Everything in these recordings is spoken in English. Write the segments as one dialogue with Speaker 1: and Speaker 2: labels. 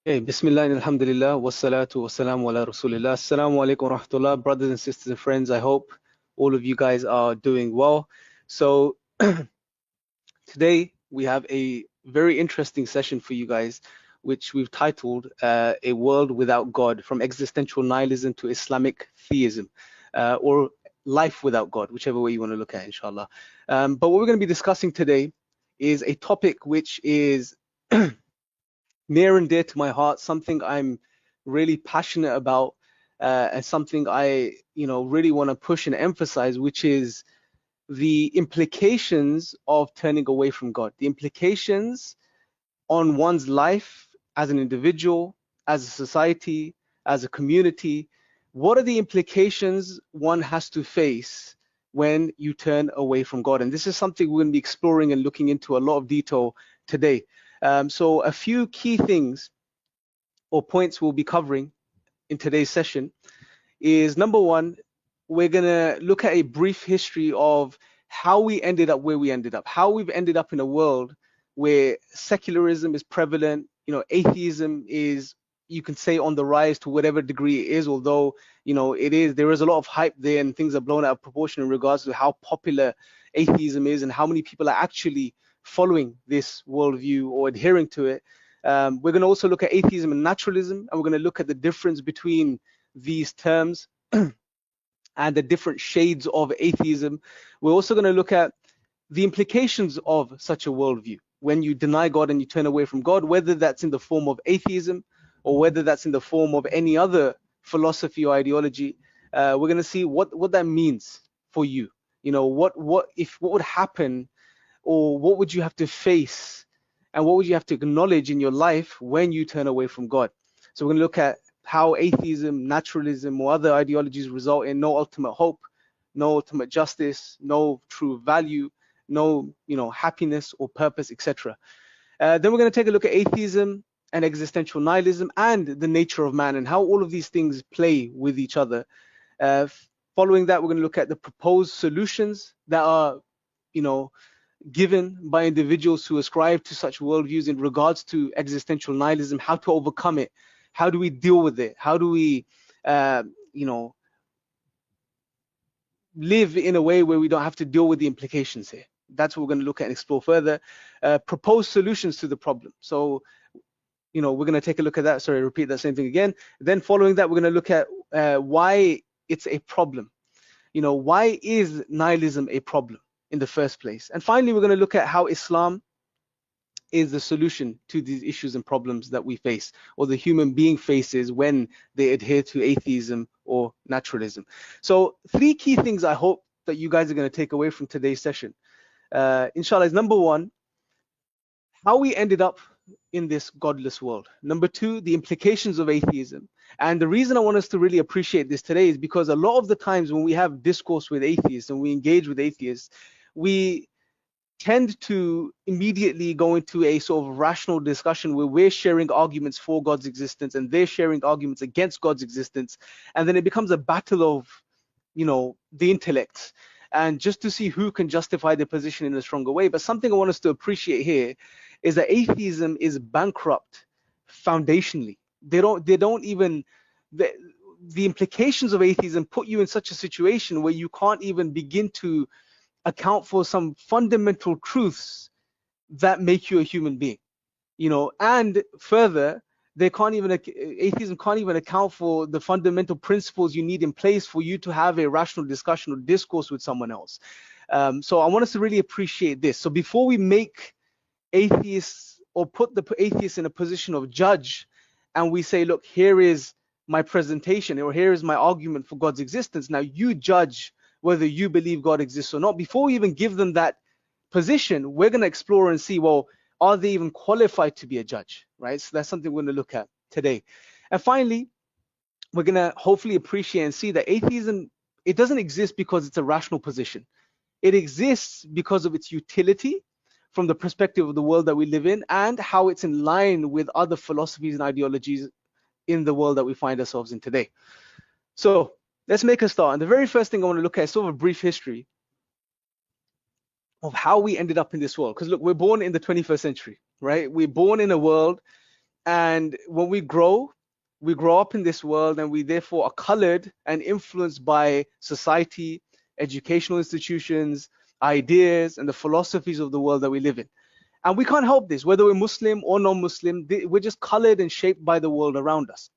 Speaker 1: Hey, Bismillah and Alhamdulillah, wassalatu wassalamu ala Rasulillah. Assalamu alaikum wa rahmatullah, brothers and sisters and friends. I hope all of you guys are doing well. So today we have a very interesting session for you guys, which we've titled A World Without God, from Existential Nihilism to Islamic Theism, or Life Without God, whichever way you want to look at it, inshallah. But what we're going to be discussing today is a topic which is near and dear to my heart, something I'm really passionate about, and something I, really want to push and emphasize, which is the implications of turning away from God, the implications on one's life as an individual, as a society, as a community. What are the implications one has to face when you turn away from God? And this is something we're going to be exploring and looking into a lot of detail today. So a few key things or points we'll be covering in today's session is, number one, we're going to look at a brief history of how we ended up where we ended up, how we've ended up in a world where secularism is prevalent, atheism is, you can say, on the rise to whatever degree it is, although, there is a lot of hype there and things are blown out of proportion in regards to how popular atheism is and how many people are actually following this worldview or adhering to it. We're going to also look at atheism and naturalism, and we're going to look at the difference between these terms and the different shades of atheism. We're also going to look at the implications of such a worldview when you deny God and you turn away from God, whether that's in the form of atheism or whether that's in the form of any other philosophy or ideology. We're going to see what that means for you. What would happen, or what would you have to face, and what would you have to acknowledge in your life when you turn away from God. So we're going to look at how atheism, naturalism, or other ideologies result in no ultimate hope, no ultimate justice, no true value, no happiness or purpose, etc. Then we're going to take a look at atheism and existential nihilism and the nature of man and how all of these things play with each other. Following that, we're going to look at the proposed solutions that are given by individuals who ascribe to such worldviews in regards to existential nihilism, how to overcome it, how do we deal with it, how do we live in a way where we don't have to deal with the implications here. That's what we're going to look at and explore further. Propose solutions to the problem. So we're going to take a look at that. Sorry, repeat that same thing again. Then following that, we're going to look at why it's a problem. Why is nihilism a problem in the first place? And finally, we're going to look at how Islam is the solution to these issues and problems that we face, or the human being faces when they adhere to atheism or naturalism. So 3 key things I hope that you guys are going to take away from today's session, inshallah, is number 1, how we ended up in this godless world. Number 2, the implications of atheism. And the reason I want us to really appreciate this today is because a lot of the times when we have discourse with atheists and we engage with atheists, we tend to immediately go into a sort of rational discussion where we're sharing arguments for God's existence and they're sharing arguments against God's existence. And then it becomes a battle of, the intellect, and just to see who can justify their position in a stronger way. But something I want us to appreciate here is that atheism is bankrupt foundationally. The implications of atheism put you in such a situation where you can't even begin to account for some fundamental truths that make you a human being, and further, atheism can't even account for the fundamental principles you need in place for you to have a rational discussion or discourse with someone else. So I want us to really appreciate this. So before we make atheists, or put the atheists in a position of judge, and we say, look, here is my presentation, or here is my argument for God's existence, now you judge whether you believe God exists or not. Before we even give them that position, we're going to explore and see, well, are they even qualified to be a judge, right? So that's something we're going to look at today. And finally, we're going to hopefully appreciate and see that atheism, it doesn't exist because it's a rational position. It exists because of its utility from the perspective of the world that we live in and how it's in line with other philosophies and ideologies in the world that we find ourselves in today. So let's make a start. And the very first thing I want to look at is sort of a brief history of how we ended up in this world. Because look, we're born in the 21st century, right? We're born in a world, And when we grow up in this world, and we therefore are colored and influenced by society, educational institutions, ideas, and the philosophies of the world that we live in. And we can't help this, whether we're Muslim or non-Muslim, we're just colored and shaped by the world around us.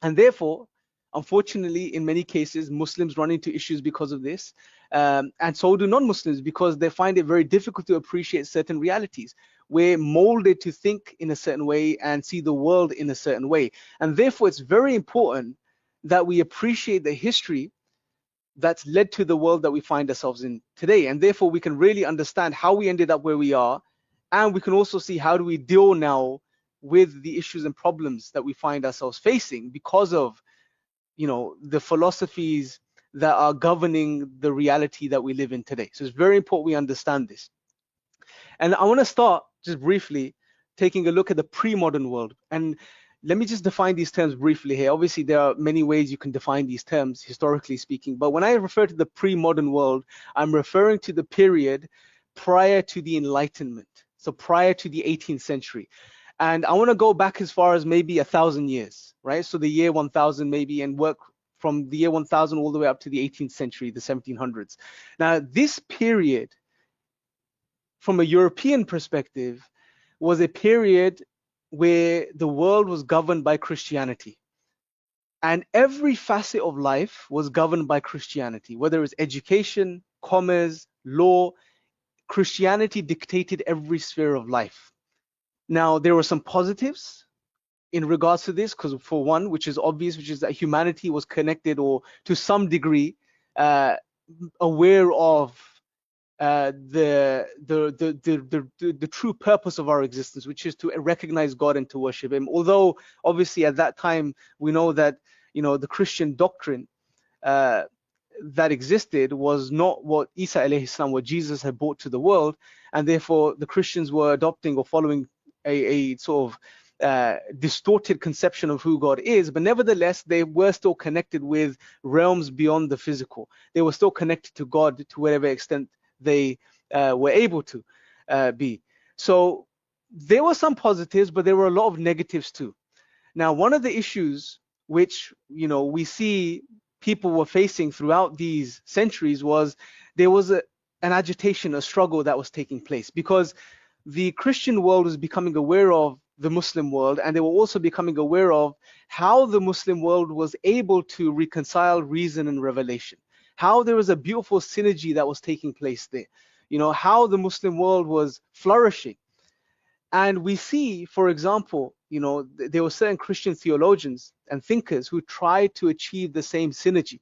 Speaker 1: And therefore, unfortunately, in many cases, Muslims run into issues because of this. And so do non-Muslims, because they find it very difficult to appreciate certain realities. We're molded to think in a certain way and see the world in a certain way. And therefore, it's very important that we appreciate the history that's led to the world that we find ourselves in today. And therefore, we can really understand how we ended up where we are. And we can also see how do we deal now with the issues and problems that we find ourselves facing because of, you know, the philosophies that are governing the reality that we live in today. So it's very important we understand this. And I want to start just briefly taking a look at the pre-modern world. And let me just define these terms briefly here. Obviously, there are many ways you can define these terms, historically speaking. But when I refer to the pre-modern world, I'm referring to the period prior to the Enlightenment. So prior to the 18th century. And I want to go back as far as maybe 1,000 years, right? So the year 1000 maybe, and work from the year 1000 all the way up to the 18th century, the 1700s. Now, this period, from a European perspective, was a period where the world was governed by Christianity. And every facet of life was governed by Christianity, whether it's education, commerce, law. Christianity dictated every sphere of life. Now, there were some positives in regards to this, because for one, which is obvious, which is that humanity was connected, or to some degree aware of the true purpose of our existence, which is to recognize God and to worship Him. Although obviously at that time we know that, you know, the Christian doctrine that existed was not what Isa alayhi salam, what Jesus had brought to the world, and therefore the Christians were adopting or following a sort of distorted conception of who God is. But nevertheless, they were still connected with realms beyond the physical. They were still connected to God to whatever extent they were able to be. So there were some positives, but there were a lot of negatives too. Now, one of the issues which, you know, we see people were facing throughout these centuries was there was an agitation, a struggle that was taking place, because the Christian world was becoming aware of the Muslim world, and they were also becoming aware of how the Muslim world was able to reconcile reason and revelation, how there was a beautiful synergy that was taking place there, you know, how the Muslim world was flourishing. And we see, for example, you know, there were certain Christian theologians and thinkers who tried to achieve the same synergy.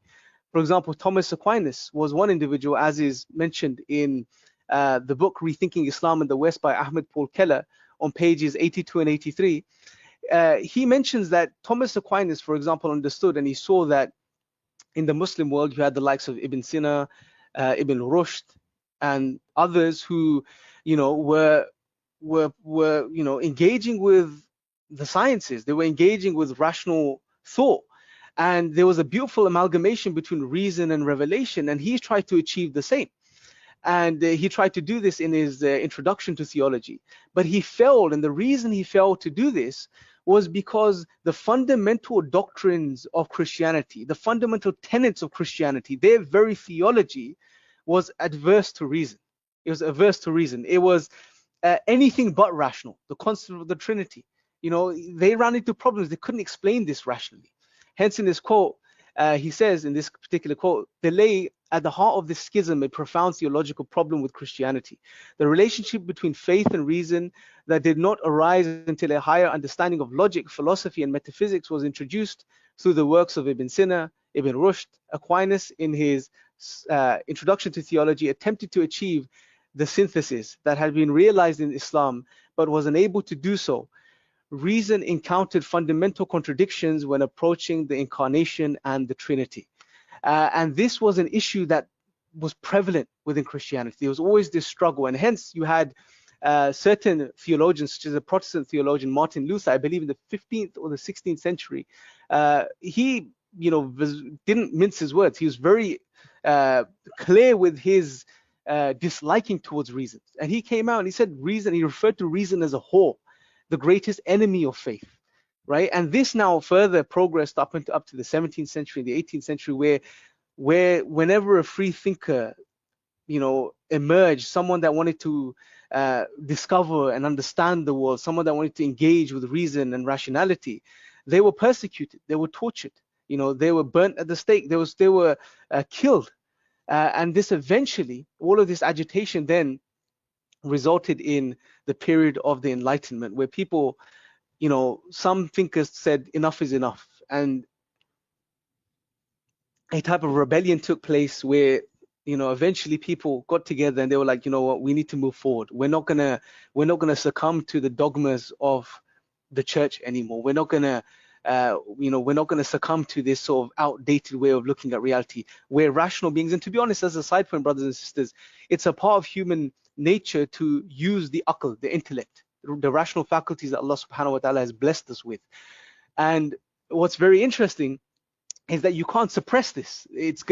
Speaker 1: For example, Thomas Aquinas was one individual, as is mentioned in the book Rethinking Islam in the West by Ahmed Paul Keller on pages 82 and 83. He mentions that Thomas Aquinas, for example, understood, and he saw that in the Muslim world you had the likes of Ibn Sina, Ibn Rushd, and others who, you know, were you know, engaging with the sciences. They were engaging with rational thought, and there was a beautiful amalgamation between reason and revelation, and he tried to achieve the same. And he tried to do this in his introduction to theology, but he failed. And the reason he failed to do this was because the fundamental doctrines of Christianity, the fundamental tenets of Christianity, their very theology was adverse to reason. It was averse to reason. It was anything but rational. The concept of the Trinity, you know, they ran into problems. They couldn't explain this rationally. Hence, in this quote, he says, in this particular quote, "There lay at the heart of this schism a profound theological problem with Christianity. The relationship between faith and reason that did not arise until a higher understanding of logic, philosophy, and metaphysics was introduced through the works of Ibn Sina, Ibn Rushd. Aquinas, in his introduction to theology, attempted to achieve the synthesis that had been realized in Islam, but was unable to do so. Reason encountered fundamental contradictions when approaching the incarnation and the Trinity." And this was an issue that was prevalent within Christianity. There was always this struggle, and hence you had certain theologians, such as a Protestant theologian, Martin Luther, I believe in the 15th or the 16th century. He, you know, didn't mince his words. He was very clear with his disliking towards reason. And he came out and he said reason, he referred to reason as a whore, the greatest enemy of faith. right? And this now further progressed up to the 17th century, the 18th century, where whenever a free thinker, emerged, someone that wanted to discover and understand the world, someone that wanted to engage with reason and rationality, they were persecuted, they were tortured, they were burnt at the stake, they were killed. And this eventually, all of this agitation then resulted in the period of the Enlightenment, where people, some thinkers said enough is enough, and a type of rebellion took place where eventually people got together and they were like, you know what, we need to move forward. We're not gonna succumb to the dogmas of the church anymore. We're not gonna succumb to this sort of outdated way of looking at reality. We're rational beings, and to be honest, as a side point, brothers and sisters, it's a part of human nature to use the aql, the intellect, the rational faculties that Allah subhanahu wa ta'ala has blessed us with. And what's very interesting is that you can't suppress this. It's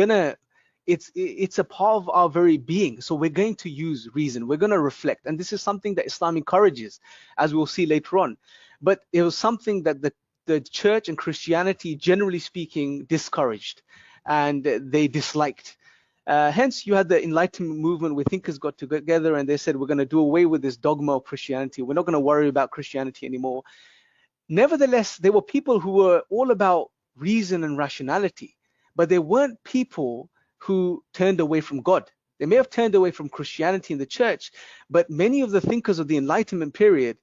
Speaker 1: a part of our very being. So we're going to use reason. We're going to reflect. And this is something that Islam encourages, as we'll see later on. But it was something that the church and Christianity, generally speaking, discouraged and they disliked. Hence, you had the Enlightenment movement where thinkers got together and they said, we're going to do away with this dogma of Christianity. We're not going to worry about Christianity anymore. Nevertheless, there were people who were all about reason and rationality, but there weren't people who turned away from God. They may have turned away from Christianity in the church, but many of the thinkers of the Enlightenment period,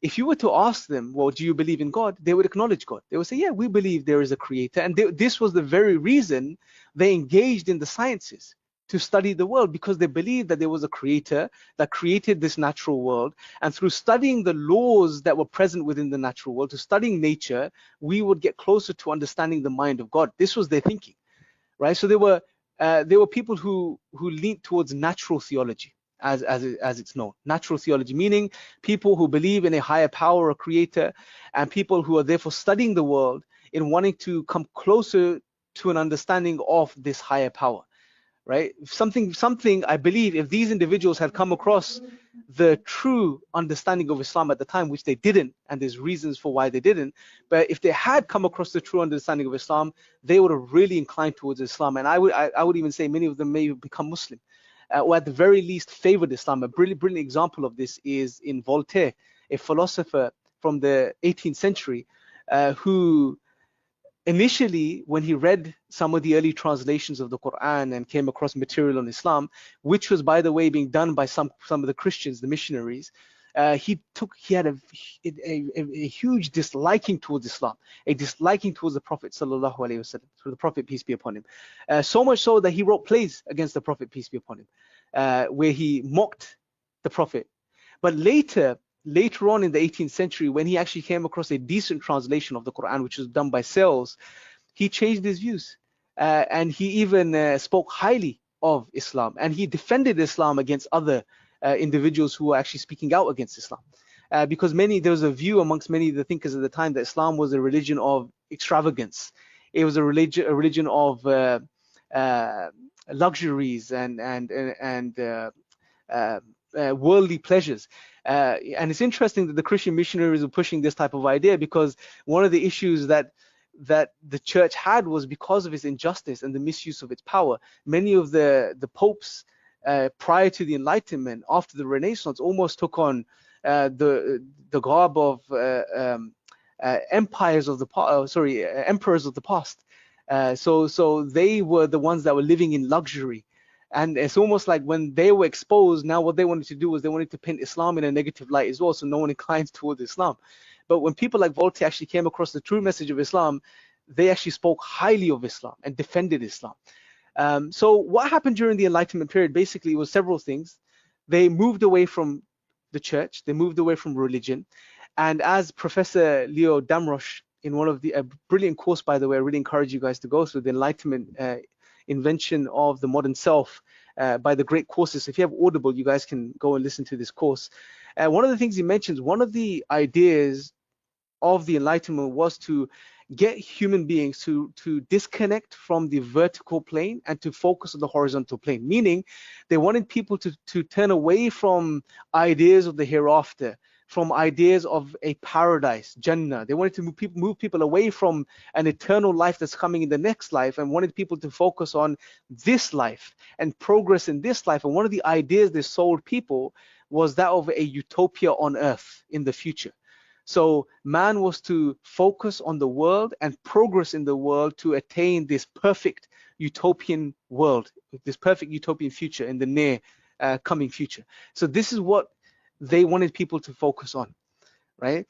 Speaker 1: if you were to ask them, well, do you believe in God? They would acknowledge God. They would say, yeah, we believe there is a creator. And this was the very reason they engaged in the sciences, to study the world, because they believed that there was a creator that created this natural world. And through studying the laws that were present within the natural world, to studying nature, we would get closer to understanding the mind of God. This was their thinking, right? So there were people who leaned towards natural theology, as it's known. Natural theology, meaning people who believe in a higher power or creator, and people who are therefore studying the world in wanting to come closer to an understanding of this higher power. Right? Something I believe, if these individuals had come across the true understanding of Islam at the time, which they didn't, and there's reasons for why they didn't, but if they had come across the true understanding of Islam, they would have really inclined towards Islam. And I would even say many of them may have become Muslim, or at the very least favored Islam. A brilliant example of this is in Voltaire, a philosopher from the 18th century, who initially, when he read some of the early translations of the Quran and came across material on Islam, which was, by the way, being done by some of the Christians, the missionaries, he had a huge disliking towards Islam, a disliking towards the Prophet sallallahu alaihi wasallam, for the Prophet, peace be upon him. So much so that he wrote plays against the Prophet, peace be upon him, where he mocked the Prophet. But later on in the 18th century, when he actually came across a decent translation of the Quran, which was done by Sales, he changed his views. And he even spoke highly of Islam. And he defended Islam against other individuals who were actually speaking out against Islam. Because there was a view amongst many of the thinkers at the time that Islam was a religion of extravagance. It was a religion of luxuries and worldly pleasures. And it's interesting that the Christian missionaries were pushing this type of idea, because one of the issues that the church had was because of its injustice and the misuse of its power. Many of the popes prior to the Enlightenment, after the Renaissance, almost took on the garb of emperors of the past. So they were the ones that were living in luxury. And it's almost like when they were exposed, now what they wanted to do was they wanted to paint Islam in a negative light as well, so no one inclines towards Islam. But when people like Voltaire actually came across the true message of Islam, they actually spoke highly of Islam and defended Islam. So what happened during the Enlightenment period basically was several things. They moved away from the church, they moved away from religion. And as Professor Leo Damrosch, in one of the brilliant course, by the way, I really encourage you guys to go through, the Enlightenment Invention of the Modern Self, by the great courses. If you have Audible, you guys can go and listen to this course. One of the things he mentions, one of the ideas of the Enlightenment was to get human beings to disconnect from the vertical plane and to focus on the horizontal plane, meaning they wanted people to turn away from ideas of the hereafter, from ideas of a paradise, Jannah. They wanted to move people away from an eternal life that's coming in the next life, and wanted people to focus on this life and progress in this life. And one of the ideas they sold people was that of a utopia on earth in the future. So man was to focus on the world and progress in the world to attain this perfect utopian world, this perfect utopian future in the near coming future. So this is what they wanted people to focus on, right?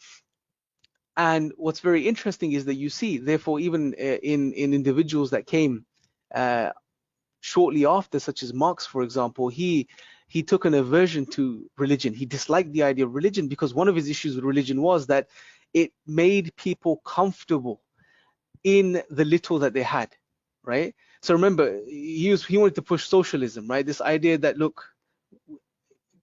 Speaker 1: And what's very interesting is that you see, therefore, even in individuals that came shortly after, such as Marx, for example, he took an aversion to religion. He disliked the idea of religion because one of his issues with religion was that it made people comfortable in the little that they had, right? So remember, he wanted to push socialism, right? This idea that, look,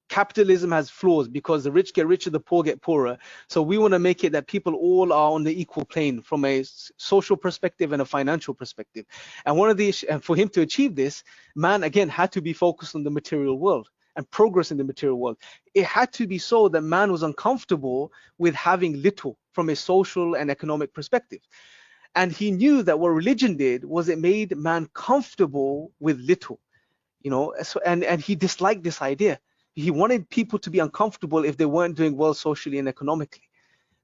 Speaker 1: capitalism has flaws because the rich get richer, the poor get poorer. So we want to make it that people all are on the equal plane from a social perspective and a financial perspective. And one of the and for him to achieve this, man again had to be focused on the material world and progress in the material world. It had to be so that man was uncomfortable with having little from a social and economic perspective. And he knew that what religion did was it made man comfortable with little, you know. So, and he disliked this idea. He wanted people to be uncomfortable if they weren't doing well socially and economically,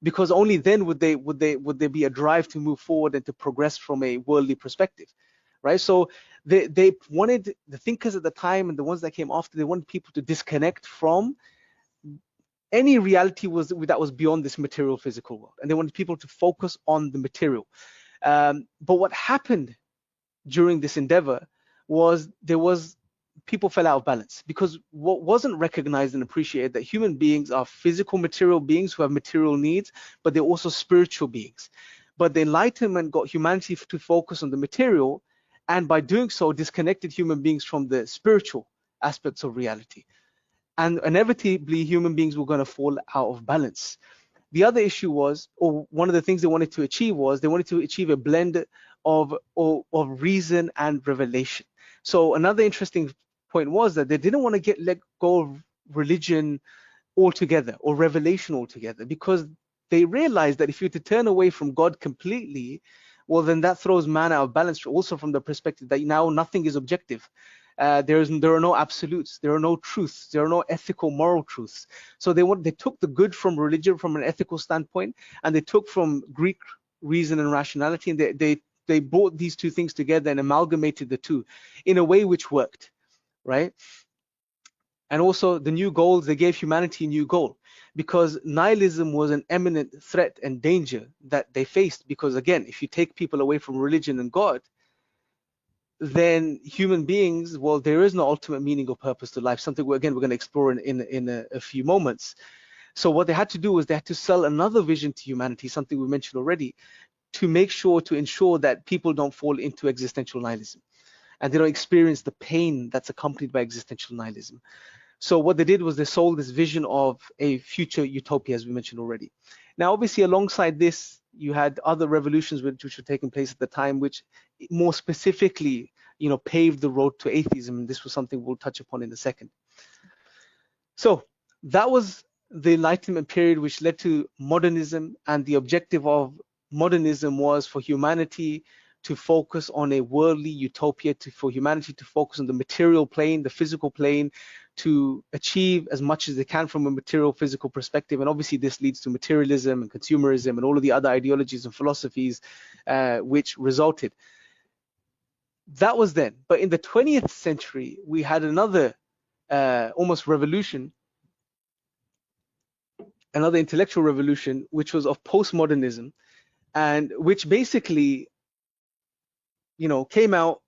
Speaker 1: because only then would there be a drive to move forward and to progress from a worldly perspective, right? So they wanted, the thinkers at the time and the ones that came after, they wanted people to disconnect from any reality that was beyond this material physical world, and they wanted people to focus on the material. But what happened during this endeavor was people fell out of balance, because what wasn't recognized and appreciated that human beings are physical material beings who have material needs, but they're also spiritual beings. But the Enlightenment got humanity to focus on the material, and by doing so disconnected human beings from the spiritual aspects of reality. And inevitably human beings were going to fall out of balance. The other issue was, or one of the things they wanted to achieve was, they wanted to achieve a blend of reason and revelation. So another interesting point was that they didn't want to let go of religion altogether or revelation altogether, because they realized that if you were to turn away from God completely, well, then that throws man out of balance, also from the perspective that now nothing is objective. There are no absolutes, there are no truths, there are no ethical, moral truths. So they took the good from religion from an ethical standpoint, and they took from Greek reason and rationality, and they brought these two things together and amalgamated the two in a way which worked, right? And also the new goals, they gave humanity a new goal, because nihilism was an imminent threat and danger that they faced. Because again, if you take people away from religion and God, then human beings, well, there is no ultimate meaning or purpose to life, something we're going to explore in a few moments. So what they had to do was they had to sell another vision to humanity, something we mentioned already, to ensure that people don't fall into existential nihilism and they don't experience the pain that's accompanied by existential nihilism. So what they did was they sold this vision of a future utopia, as we mentioned already. Now, obviously, alongside this, you had other revolutions which were taking place at the time, which more specifically, you know, paved the road to atheism. And this was something we'll touch upon in a second. So that was the Enlightenment period, which led to modernism. And the objective of modernism was for humanity to focus on a worldly utopia, for humanity to focus on the material plane, the physical plane, to achieve as much as they can from a material physical perspective. And obviously this leads to materialism and consumerism and all of the other ideologies and philosophies which resulted. That was then. But in the 20th century, we had another almost revolution, another intellectual revolution, which was of postmodernism, and which basically, you know, came out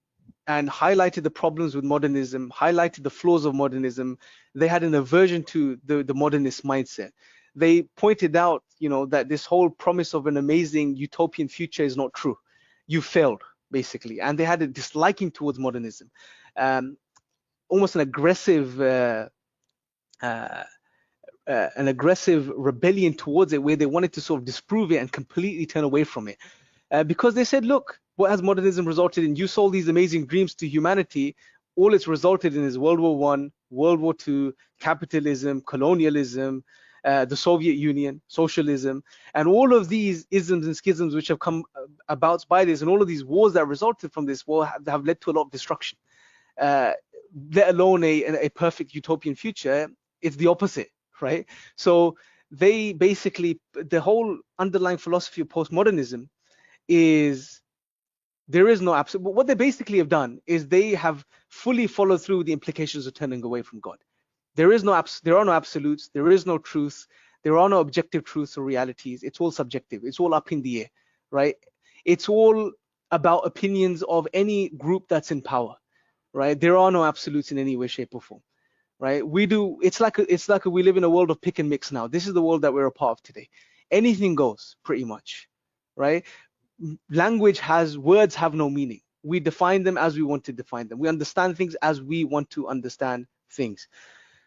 Speaker 1: and highlighted the problems with modernism, highlighted the flaws of modernism. They had an aversion to the modernist mindset. They pointed out, you know, that this whole promise of an amazing utopian future is not true. You failed, basically. And they had a disliking towards modernism, almost an aggressive rebellion towards it, where they wanted to sort of disprove it and completely turn away from it. Because they said, look, what has modernism resulted in? You sold these amazing dreams to humanity. All it's resulted in is World War I, World War II, capitalism, colonialism, the Soviet Union, socialism, and all of these isms and schisms which have come about by this, and all of these wars that resulted from this war have led to a lot of destruction. Let alone a perfect utopian future, it's the opposite, right? So they basically, the whole underlying philosophy of postmodernism is there is no absolute. But what they basically have done is they have fully followed through the implications of turning away from God. There are no absolutes. There is no truth. There are no objective truths or realities. It's all subjective. It's all up in the air, right? It's all about opinions of any group that's in power, right? There are no absolutes in any way, shape, or form, right? It's like we live in a world of pick and mix now. This is the world that we're a part of today. Anything goes, pretty much, right? Words have no meaning. We define them as we want to define them. We understand things as we want to understand things.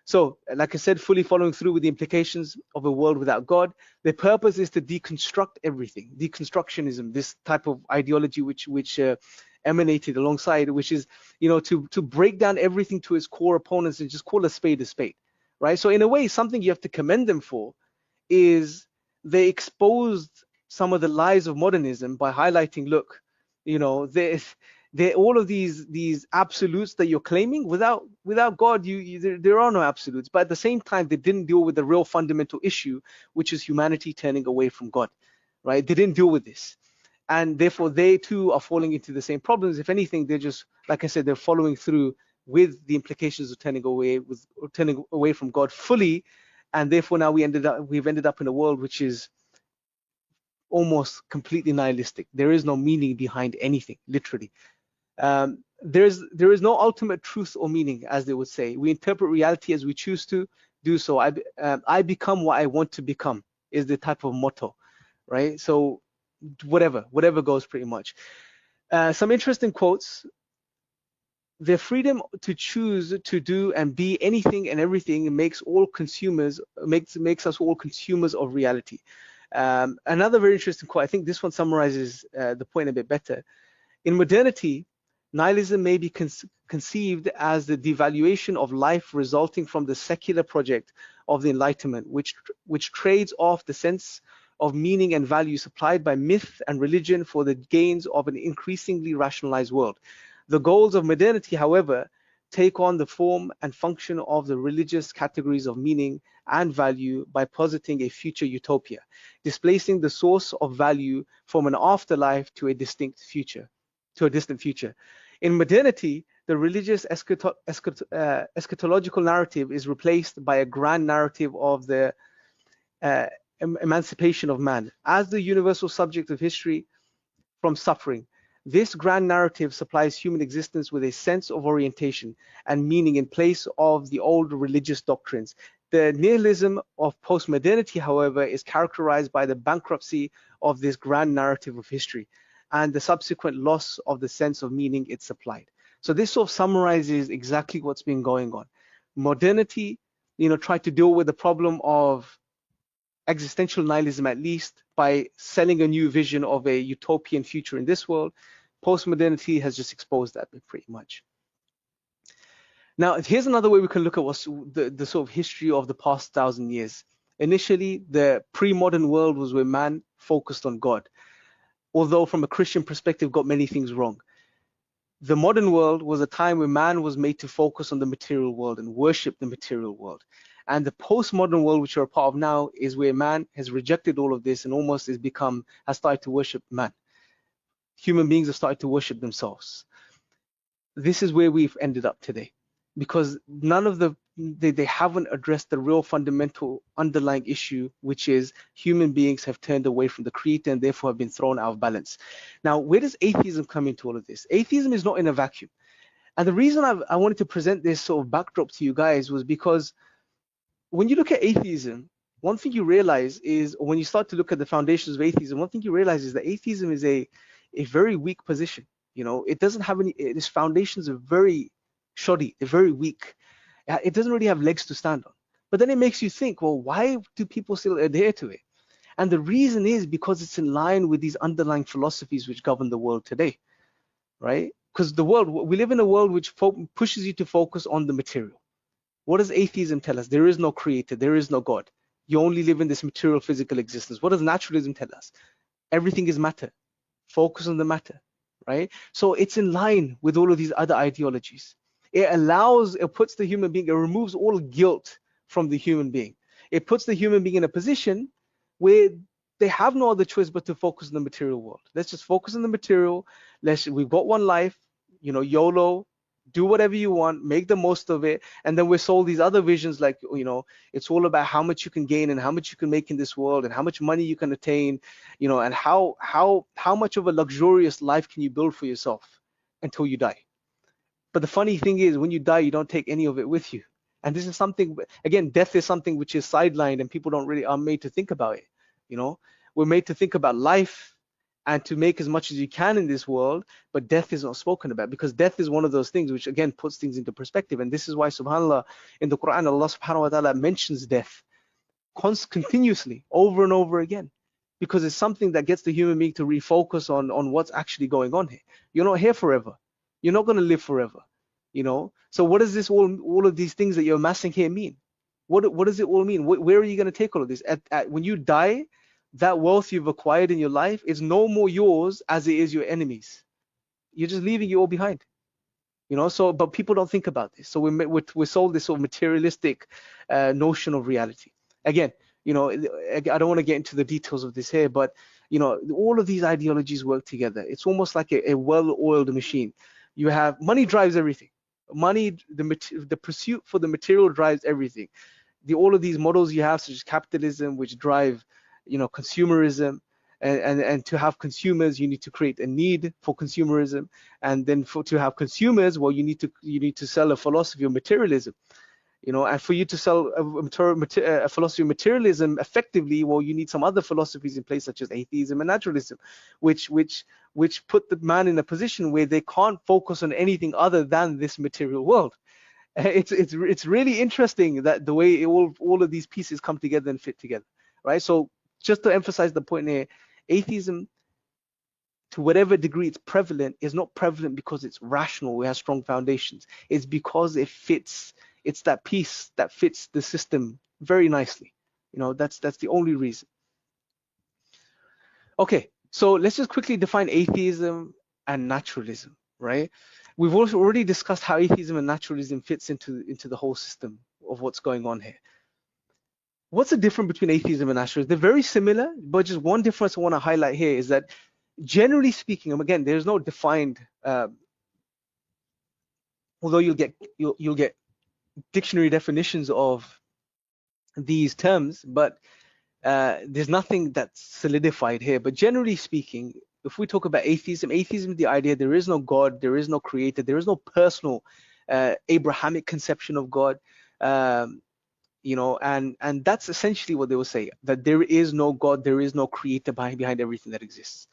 Speaker 1: So, like I said, fully following through with the implications of a world without God. The purpose is to deconstruct everything. Deconstructionism, this type of ideology which emanated alongside, which is, to break down everything to its core opponents and just call a spade, right? So in a way, something you have to commend them for is they exposed some of the lies of modernism by highlighting, look, all of these absolutes that you're claiming, without God, there are no absolutes. But at the same time, they didn't deal with the real fundamental issue, which is humanity turning away from God, right? They didn't deal with this. And therefore, they too are falling into the same problems. If anything, they're just, like I said, they're following through with the implications of turning away from God fully. And therefore, now we've ended up in a world which is almost completely nihilistic. There is no meaning behind anything, literally. There is no ultimate truth or meaning, as they would say. We interpret reality as we choose to do so. I become what I want to become is the type of motto, right? So whatever goes, pretty much. Some interesting quotes. The freedom to choose to do and be anything and everything makes us all consumers of reality. Another very interesting quote, I think this one summarizes the point a bit better. In modernity, nihilism may be conceived as the devaluation of life resulting from the secular project of the Enlightenment, which trades off the sense of meaning and value supplied by myth and religion for the gains of an increasingly rationalized world. The goals of modernity, however, take on the form and function of the religious categories of meaning and value by positing a future utopia, displacing the source of value from an afterlife to a distant future. In modernity, the religious eschatological narrative is replaced by a grand narrative of the emancipation of man as the universal subject of history from suffering. This grand narrative supplies human existence with a sense of orientation and meaning in place of the old religious doctrines. The nihilism of postmodernity, however, is characterized by the bankruptcy of this grand narrative of history and the subsequent loss of the sense of meaning it supplied. So this sort of summarizes exactly what's been going on. Modernity, tried to deal with the problem of existential nihilism, at least, by selling a new vision of a utopian future in this world. Postmodernity has just exposed that bit, pretty much. Now, here's another way we can look at what's the sort of history of the past 1,000 years. Initially, the pre-modern world was where man focused on God, although from a Christian perspective got many things wrong. The modern world was a time where man was made to focus on the material world and worship the material world. And the postmodern world, which we're a part of now, is where man has rejected all of this and almost has started to worship man. Human beings have started to worship themselves. This is where we've ended up today, because they haven't addressed the real fundamental underlying issue, which is human beings have turned away from the Creator and therefore have been thrown out of balance. Now, where does atheism come into all of this? Atheism is not in a vacuum. And the reason I wanted to present this sort of backdrop to you guys was because when you look at atheism, one thing you realize is, or when you start to look at the foundations of atheism, one thing you realize is that atheism is a very weak position. It doesn't have its foundations are very shoddy, they're very weak. It doesn't really have legs to stand on. But then it makes you think, well, why do people still adhere to it? And the reason is because it's in line with these underlying philosophies which govern the world today, right? Because we live in a world which pushes you to focus on the material. What does atheism tell us? There is no creator, there is no God. You only live in this material physical existence. What does naturalism tell us? Everything is matter. Focus on the matter, right? So it's in line with all of these other ideologies. It puts the human being, it removes all guilt from the human being. It puts the human being in a position where they have no other choice but to focus on the material world. Let's just focus on the material. We've got one life, you know, YOLO, do whatever you want, make the most of it. And then we're sold these other visions like, you know, it's all about how much you can gain and how much you can make in this world and how much money you can attain, you know, and how much of a luxurious life can you build for yourself until you die. But the funny thing is, when you die, you don't take any of it with you. And this is something, again, death is something which is sidelined and people don't really are made to think about it. You know, we're made to think about life and to make as much as you can in this world, but death is not spoken about, because death is one of those things which again puts things into perspective. And this is why, subhanAllah, in the Quran, Allah subhanahu wa ta'ala mentions death continuously over and over again, because it's something that gets the human being to refocus on what's actually going on here. You're not here forever. You're not going to live forever, you know. So what does this all of these things that you're amassing here mean? What does it all mean? Where are you going to take all of this? When you die, that wealth you've acquired in your life is no more yours as it is your enemies. You're just leaving it all behind, you know. So, but people don't think about this. So we're sold this sort of materialistic notion of reality. Again, you know, I don't want to get into the details of this here, but you know, all of these ideologies work together. It's almost like a well-oiled machine. You have money drives everything. Money, the pursuit for the material drives everything. All of these models you have, such as capitalism, which drive, you know, consumerism, and to have consumers, you need to create a need for consumerism, and then to have consumers, well, you need to sell a philosophy of materialism, you know, and for you to sell a philosophy of materialism effectively, well, you need some other philosophies in place, such as atheism and naturalism, which put the man in a position where they can't focus on anything other than this material world. It's really interesting that the way all of these pieces come together and fit together, right? So just to emphasize the point here, atheism, to whatever degree it's prevalent, is not prevalent because it's rational, it has strong foundations. It's because it fits. It's that piece that fits the system very nicely. You know, that's the only reason. Okay, so let's just quickly define atheism and naturalism, right? We've also already discussed how atheism and naturalism fits into the whole system of what's going on here. What's the difference between atheism and naturalism? They're very similar, but just one difference I want to highlight here is that, generally speaking, and again, there's no defined, although you'll get dictionary definitions of these terms, but there's nothing that's solidified here. But generally speaking, if we talk about atheism is the idea there is no God, there is no creator, there is no personal Abrahamic conception of God. You know, and that's essentially what they will say, that there is no God, there is no creator behind everything that exists.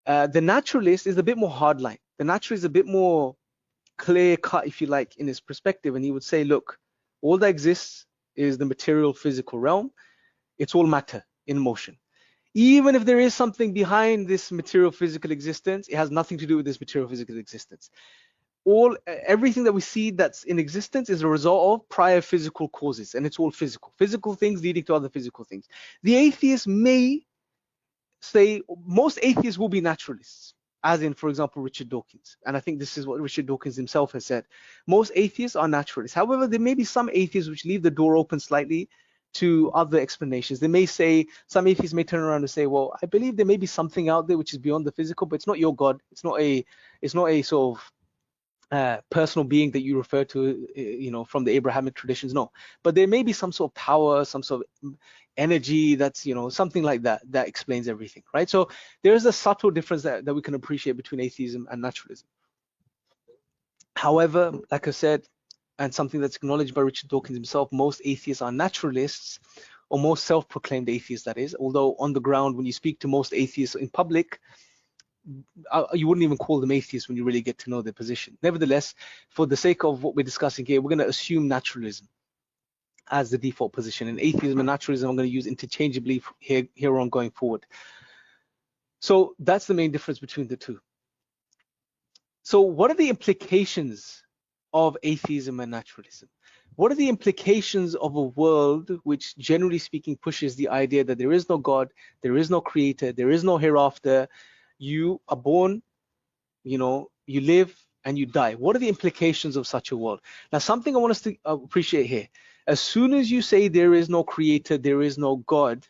Speaker 1: The naturalist is a bit more hardline. The naturalist is a bit more clear cut, if you like, in his perspective, and he would say, look, all that exists is the material physical realm. It's all matter in motion. Even if there is something behind this material physical existence, it has nothing to do with this material physical existence. Everything that we see that's in existence is a result of prior physical causes, and it's all physical things leading to other physical things. The atheist may say, most atheists will be naturalists, as in, for example, Richard Dawkins. And I think this is what Richard Dawkins himself has said. Most atheists are naturalists. However, there may be some atheists which leave the door open slightly to other explanations. They may say, some atheists may turn around and say, well, I believe there may be something out there which is beyond the physical, but it's not your God. It's not a sort of personal being that you refer to, you know, from the Abrahamic traditions. No, but there may be some sort of power, some sort of energy that's, you know, something like that explains everything, right? So there's a subtle difference that we can appreciate between atheism and naturalism. However, like I said, and something that's acknowledged by Richard Dawkins himself, most atheists are naturalists, or most self-proclaimed atheists, that is, although on the ground, when you speak to most atheists in public, you wouldn't even call them atheists when you really get to know their position. Nevertheless, for the sake of what we're discussing here, we're going to assume naturalism as the default position, and atheism and naturalism I'm going to use interchangeably here on going forward. So that's the main difference between the two. So what are the implications of atheism and naturalism? What are the implications of a world which, generally speaking, pushes the idea that there is no God, there is no creator, there is no hereafter? You are born, you live and you die. What are the implications of such a world? Now, something I want us to appreciate here. As soon as you say there is no creator, there is no God,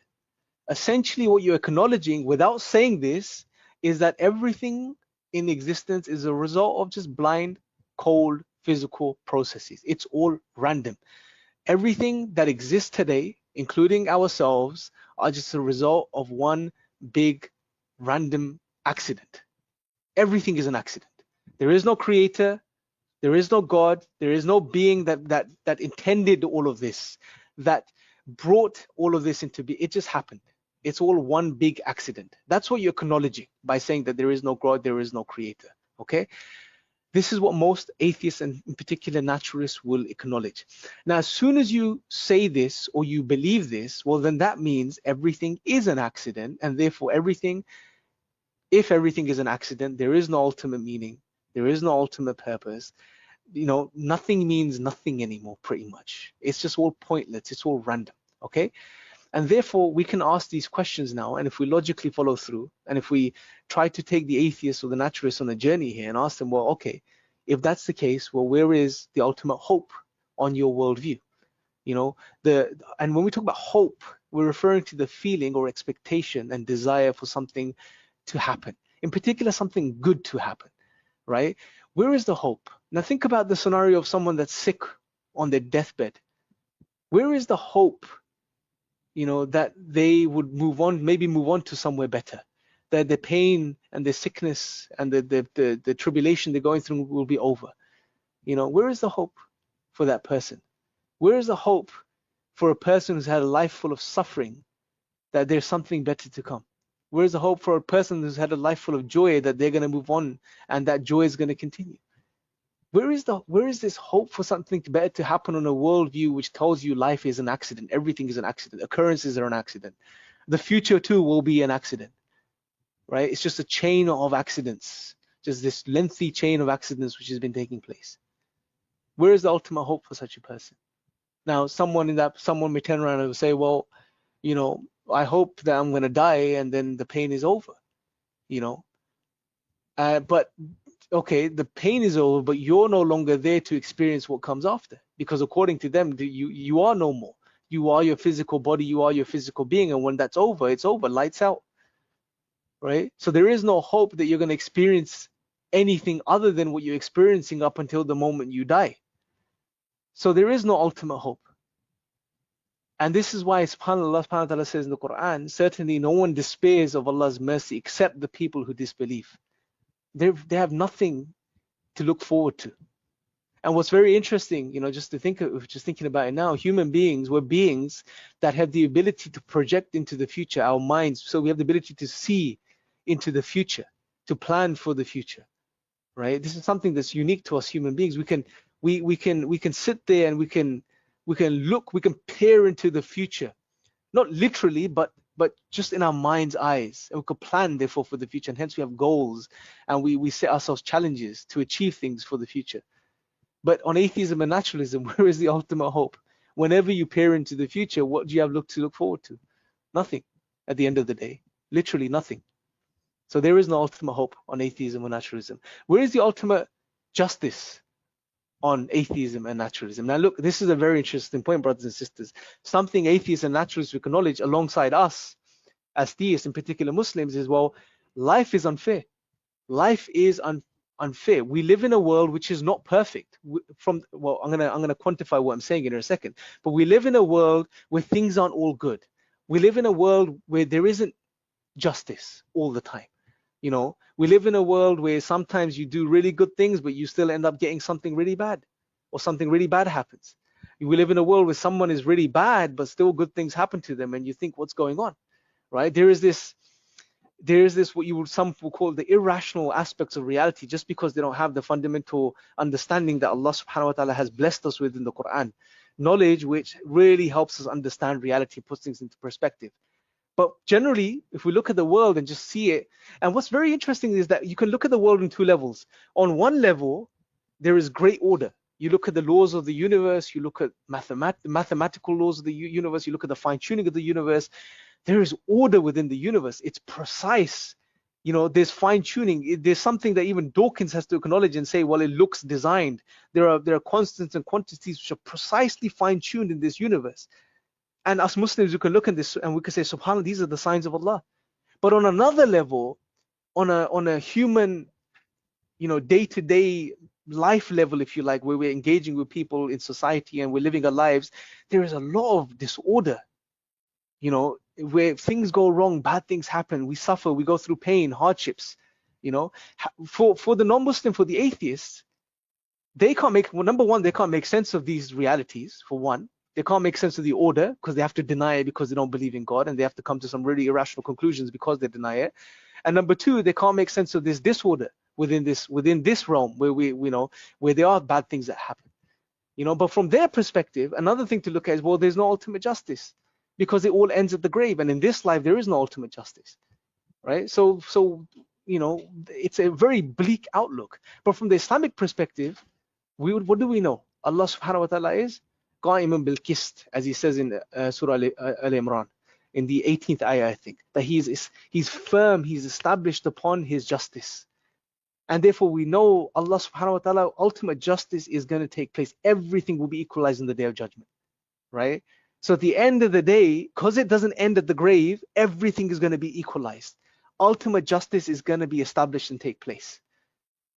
Speaker 1: essentially what you're acknowledging without saying this is that everything in existence is a result of just blind, cold, physical processes. It's all random. Everything that exists today, including ourselves, are just a result of one big random accident. Everything is an accident. There is no creator, there is no God, there is no being that intended all of this, that brought all of this into being. It just happened. It's all one big accident. That's what you're acknowledging by saying that there is no God, there is no creator. Okay? This is what most atheists and in particular naturalists will acknowledge. Now, as soon as you say this or you believe this, well, then that means everything is an accident, and therefore if everything is an accident, there is no ultimate meaning, there is no ultimate purpose. Nothing means nothing anymore, pretty much. It's just all pointless, it's all random, okay? And therefore, we can ask these questions now, and if we logically follow through, and if we try to take the atheist or the naturalist on a journey here and ask them, well, okay, if that's the case, well, where is the ultimate hope on your worldview? And when we talk about hope, we're referring to the feeling or expectation and desire for something to happen, in particular, something good to happen, right? Where is the hope? Now think about the scenario of someone that's sick on their deathbed. Where is the hope, that they would maybe move on to somewhere better, that the pain and the sickness and the tribulation they're going through will be over? Where is the hope for that person? Where is the hope for a person who's had a life full of suffering, that there's something better to come? Where's the hope for a person who's had a life full of joy, that they're going to move on and that joy is going to continue? Where is this hope for something better to happen on a worldview which tells you life is an accident, everything is an accident, occurrences are an accident, the future too will be an accident, right? It's just a chain of accidents, just this lengthy chain of accidents which has been taking place. Where is the ultimate hope for such a person? Now, someone may turn around and say, well, I hope that I'm going to die and then the pain is over, but okay, the pain is over, but you're no longer there to experience what comes after, because according to them, you are no more. You are your physical body, you are your physical being, and when that's over, it's over, lights out, right? So there is no hope that you're going to experience anything other than what you're experiencing up until the moment you die. So there is no ultimate hope. And this is why Allah subhanahu wa ta'ala says in the Quran, certainly no one despairs of Allah's mercy except the people who disbelieve. They have nothing to look forward to. And what's very interesting, just thinking about it now, human beings, we're beings that have the ability to project into the future, our minds. So we have the ability to see into the future, to plan for the future, right? This is something that's unique to us human beings. We can sit there and we can peer into the future, not literally, but just in our mind's eyes, and we could plan therefore for the future, and hence we have goals and we set ourselves challenges to achieve things for the future. But on atheism and naturalism, where is the ultimate hope? Whenever you peer into the future, what do you have to look forward to? Nothing at the end of the day, literally nothing. So there is no ultimate hope on atheism or naturalism. Where is the ultimate justice on atheism and naturalism? Now look, this is a very interesting point, brothers and sisters. Something atheists and naturalists acknowledge alongside us as theists, in particular Muslims, is, well, life is unfair. Life is unfair. We live in a world which is not perfect. I'm gonna quantify what I'm saying in a second. But we live in a world where things aren't all good. We live in a world where there isn't justice all the time. We live in a world where sometimes you do really good things, but you still end up getting something really bad, or something really bad happens. We live in a world where someone is really bad, but still good things happen to them, and you think, what's going on, right? There is this what some will call the irrational aspects of reality, just because they don't have the fundamental understanding that Allah subhanahu wa ta'ala has blessed us with in the Quran. Knowledge which really helps us understand reality, puts things into perspective. But generally, if we look at the world and just see it, and what's very interesting is that you can look at the world in two levels. On one level, there is great order. You look at the laws of the universe, you look at mathematical laws of the universe, you look at the fine-tuning of the universe. There is order within the universe. It's precise. You know, there's fine-tuning. There's something that even Dawkins has to acknowledge and say, well, it looks designed. There are constants and quantities which are precisely fine-tuned in this universe. And us Muslims, we can look at this and we can say, subhanAllah, these are the signs of Allah. But on another level, on a human, you know, day-to-day life level, if you like, where we're engaging with people in society and we're living our lives, there is a lot of disorder. You know, where things go wrong, bad things happen, we suffer, we go through pain, hardships. You know, for the non-Muslim, for the atheists, they can't make, well, number one, they can't make sense of these realities. For one, they can't make sense of the order because they have to deny it because they don't believe in God, and they have to come to some really irrational conclusions because they deny it. And number two, they can't make sense of this disorder within this realm where where there are bad things that happen. You know, but from their perspective, another thing to look at is, well, there's no ultimate justice, because it all ends at the grave, and in this life there is no ultimate justice, right? So you know, it's a very bleak outlook. But from the Islamic perspective, what do we know? Allah subhanahu wa ta'ala is qa'imun bil qist, as he says in Surah Al-Imran, in the 18th ayah, I think, that he's firm, he's established upon his justice. And therefore we know Allah subhanahu wa ta'ala, ultimate justice is going to take place. Everything will be equalized in the day of judgment, right? So at the end of the day, because it doesn't end at the grave, everything is going to be equalized. Ultimate justice is going to be established and take place.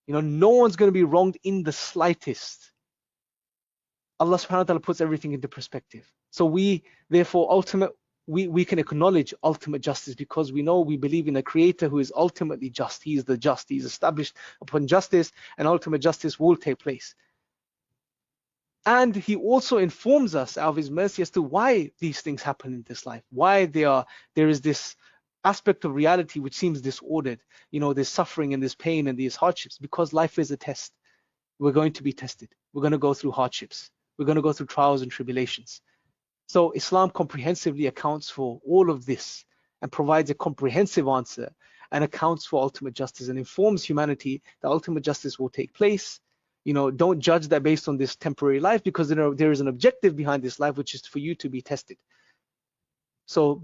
Speaker 1: You know, no one's going to be wronged in the slightest. Allah subhanahu wa ta'ala puts everything into perspective. So we, therefore, we can acknowledge ultimate justice because we know, we believe in a creator who is ultimately just. He is the just. He is established upon justice, and ultimate justice will take place. And he also informs us out of his mercy as to why these things happen in this life, why there is this aspect of reality which seems disordered. You know, there's suffering and there's pain and there's hardships, because life is a test. We're going to be tested. We're going to go through hardships. We're going to go through trials and tribulations. So Islam comprehensively accounts for all of this and provides a comprehensive answer and accounts for ultimate justice and informs humanity that ultimate justice will take place. You know, don't judge that based on this temporary life, because there is an objective behind this life, which is for you to be tested. So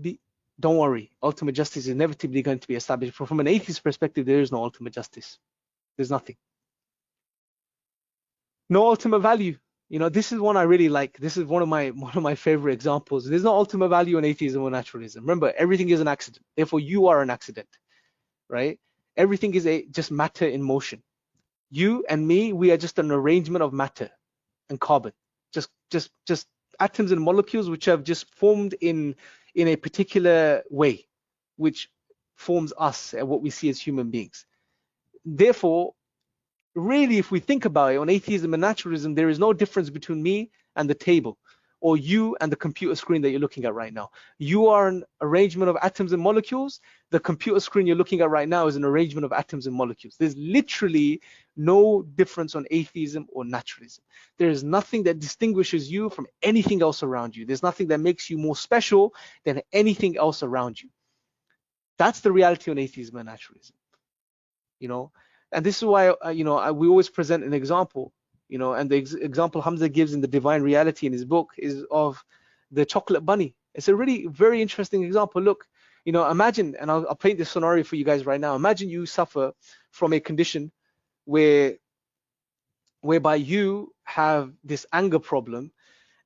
Speaker 1: don't worry, ultimate justice is inevitably going to be established. From an atheist perspective, there is no ultimate justice. There's nothing. No ultimate value. You know, this is one I really like. This is one of my favorite examples. There's no ultimate value in atheism or naturalism. Remember, everything is an accident. Therefore, you are an accident, right? Everything is just matter in motion. You and me, we are just an arrangement of matter and carbon, just atoms and molecules which have just formed in a particular way, which forms us and what we see as human beings. Therefore, really, if we think about it, on atheism and naturalism, there is no difference between me and the table, or you and the computer screen that you're looking at right now. You are an arrangement of atoms and molecules. The computer screen you're looking at right now is an arrangement of atoms and molecules. There's literally no difference on atheism or naturalism. There is nothing that distinguishes you from anything else around you. There's nothing that makes you more special than anything else around you. That's the reality on atheism and naturalism. You know, and this is why we always present an example. You know, and the example Hamza gives in the Divine Reality in his book is of the chocolate bunny. It's a really very interesting example. Look, you know, imagine, and I'll paint this scenario for you guys right now. Imagine you suffer from a condition whereby you have this anger problem,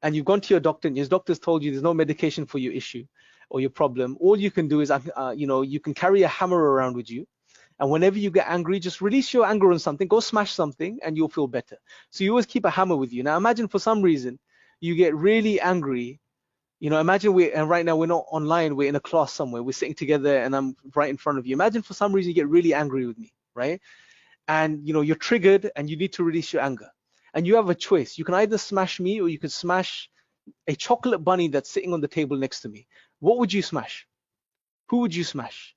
Speaker 1: and you've gone to your doctor, and your doctor's told you there's no medication for your issue or your problem. All you can do is, you can carry a hammer around with you. And whenever you get angry, just release your anger on something, go smash something, and you'll feel better. So you always keep a hammer with you. Now imagine for some reason you get really angry. You know, imagine and right now we're not online, we're in a class somewhere, we're sitting together and I'm right in front of you. Imagine for some reason you get really angry with me, right? And you know, you're triggered and you need to release your anger. And you have a choice. You can either smash me or you can smash a chocolate bunny that's sitting on the table next to me. What would you smash? Who would you smash?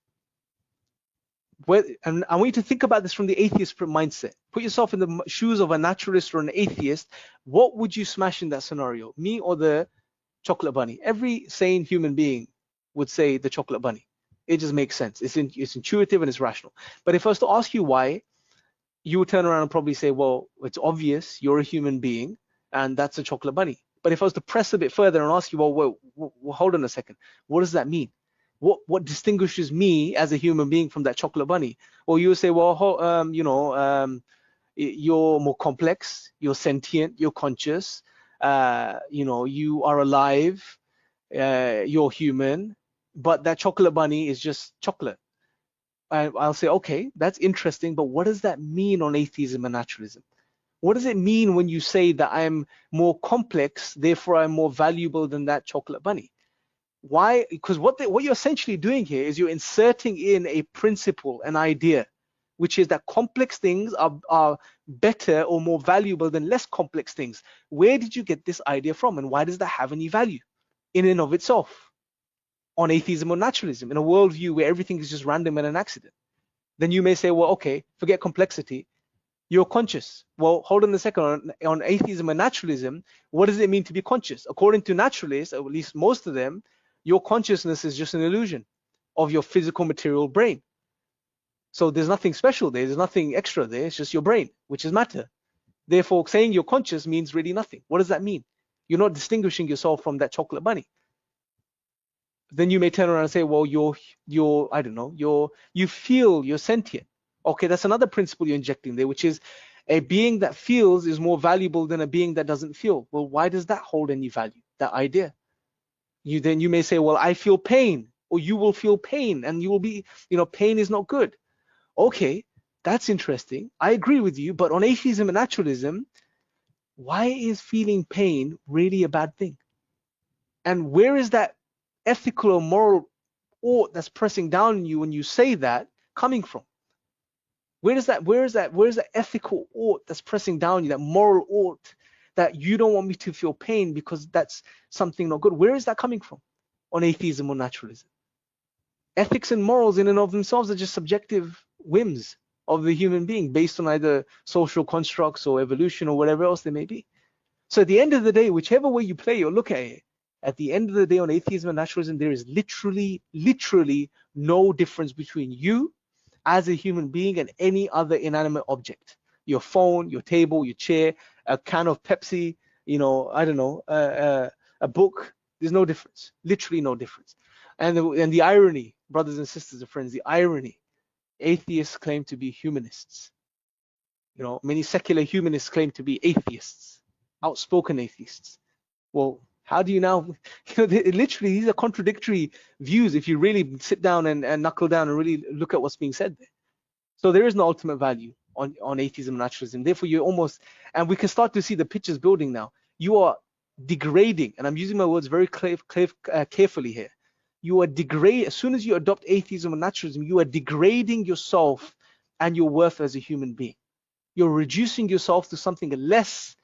Speaker 1: And I want you to think about this from the atheist mindset. Put yourself in the shoes of a naturalist or an atheist. What would you smash in that scenario? Me or the chocolate bunny? Every sane human being would say the chocolate bunny. It just makes sense. It's intuitive and it's rational. But if I was to ask you why, you would turn around and probably say, well, it's obvious you're a human being and that's a chocolate bunny. But if I was to press a bit further and ask you, well, hold on a second, what does that mean? What distinguishes me as a human being from that chocolate bunny? Or you would say, well, you're more complex, you're sentient, you're conscious, you are alive, you're human, but that chocolate bunny is just chocolate. I'll say, okay, that's interesting, but what does that mean on atheism and naturalism? What does it mean when you say that I'm more complex, therefore I'm more valuable than that chocolate bunny? Why? Because what you're essentially doing here is you're inserting in a principle, an idea, which is that complex things are better or more valuable than less complex things. Where did you get this idea from, and why does that have any value in and of itself? On atheism or naturalism, in a worldview where everything is just random and an accident, then you may say, well, okay, forget complexity, you're conscious. Well, hold on a second. On atheism and naturalism, what does it mean to be conscious? According to naturalists, or at least most of them, your consciousness is just an illusion of your physical material brain. So there's nothing special there, there's nothing extra there, it's just your brain, which is matter. Therefore, saying you're conscious means really nothing. What does that mean? You're not distinguishing yourself from that chocolate bunny. Then you may turn around and say, well, I don't know, you feel, you're sentient. Okay, that's another principle you're injecting there, which is a being that feels is more valuable than a being that doesn't feel. Well, why does that hold any value, that idea? Then you may say, well, I feel pain, or you will feel pain, and you will be, pain is not good. Okay, that's interesting. I agree with you, but on atheism and naturalism, why is feeling pain really a bad thing? And where is that ethical or moral ought that's pressing down on you when you say that coming from? Where is that ethical ought that's pressing down on you, that moral ought that you don't want me to feel pain because that's something not good? Where is that coming from on atheism or naturalism? Ethics and morals in and of themselves are just subjective whims of the human being based on either social constructs or evolution or whatever else they may be. So at the end of the day, whichever way you play or look at it, at the end of the day on atheism and naturalism, there is literally no difference between you as a human being and any other inanimate object. Your phone, your table, your chair, a can of Pepsi, I don't know, a book. There's no difference, literally no difference. And the irony, brothers and sisters and friends, the irony, atheists claim to be humanists. Many secular humanists claim to be atheists, outspoken atheists. Well, how do you now, literally these are contradictory views if you really sit down and knuckle down and really look at what's being said there. So there is no ultimate value on atheism and naturalism. Therefore, you're almost, and we can start to see the pictures building now. You are degrading, and I'm using my words very carefully here. You are degrading, as soon as you adopt atheism and naturalism, you are degrading yourself and your worth as a human being. You're reducing yourself to something less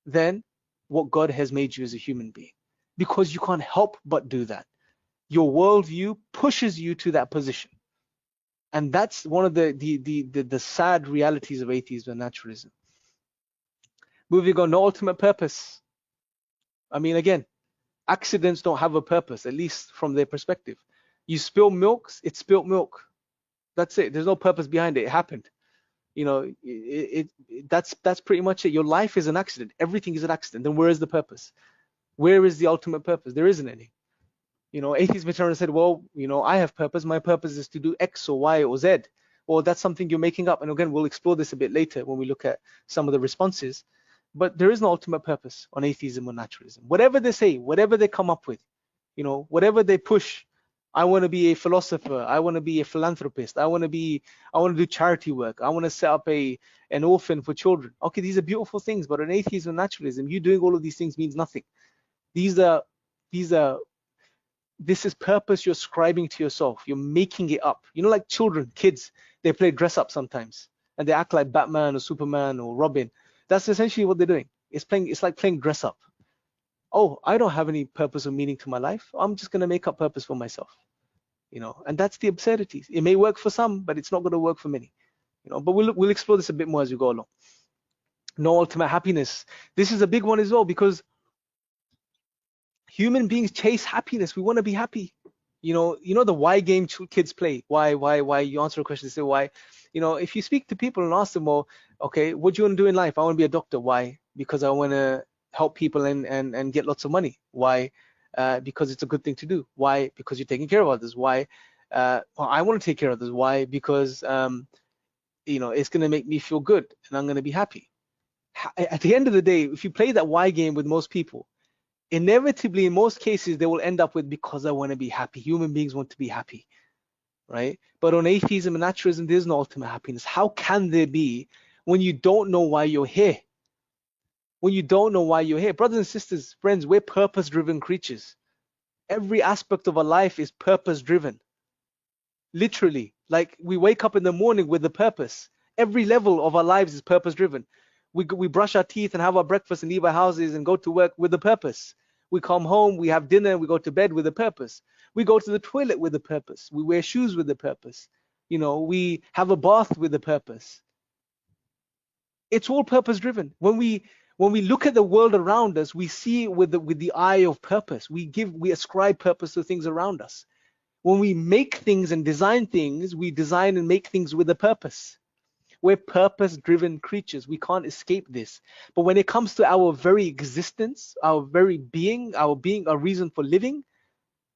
Speaker 1: than what God has made you as a human being, because you can't help but do that. Your worldview pushes you to that position, and that's one of the sad realities of atheism and naturalism. Moving on, no ultimate purpose. I mean, again, accidents don't have a purpose, at least from their perspective. You spill milk, it's spilt milk. That's it. There's no purpose behind it. It happened. That's pretty much it. Your life is an accident. Everything is an accident. Then where is the purpose? Where is the ultimate purpose? There isn't any. Atheist veteran said, well, I have purpose. My purpose is to do X or Y or Z. Well, that's something you're making up. And again, we'll explore this a bit later when we look at some of the responses. But there is no ultimate purpose on atheism or naturalism. Whatever they say, whatever they come up with, whatever they push, I want to be a philosopher, I want to be a philanthropist, I want to do charity work, I want to set up an orphan for children. Okay, these are beautiful things, but on atheism and naturalism, you doing all of these things means nothing. This is purpose you're ascribing to yourself. You're making it up. Like children, kids, they play dress up sometimes and they act like Batman or Superman or Robin. That's essentially what they're doing. It's like playing dress up. Oh, I don't have any purpose or meaning to my life. I'm just going to make up purpose for myself. And that's the absurdities. It may work for some, but it's not going to work for many. But we'll explore this a bit more as we go along. No ultimate happiness. This is a big one as well, because human beings chase happiness. We want to be happy. You know the why game kids play. Why? You answer a question, they say why. If you speak to people and ask them, well, okay, what do you want to do in life? I want to be a doctor. Why? Because I want to help people and get lots of money. Why? Because it's a good thing to do. Why? Because you're taking care of others. Why? Well, I want to take care of others. Why? Because it's going to make me feel good and I'm going to be happy. At the end of the day, if you play that why game with most people, inevitably in most cases they will end up with because I want to be happy. Human beings want to be happy, right? But on atheism and naturalism, there's no ultimate happiness. How can there be when you don't know why you're here? When you don't know why you're here, brothers and sisters, friends, we're purpose-driven creatures. Every aspect of our life is purpose-driven. Literally, like we wake up in the morning with a purpose. Every level of our lives is purpose-driven. We brush our teeth and have our breakfast and leave our houses and go to work with a purpose. We come home, we have dinner, we go to bed with a purpose. We go to the toilet with a purpose. We wear shoes with a purpose. We have a bath with a purpose. It's all purpose-driven. When we look at the world around us, we see it with the eye of purpose. We ascribe purpose to things around us. When we make things and design things, we design and make things with a purpose. We're purpose-driven creatures. We can't escape this. But when it comes to our very existence, our very being, our reason for living,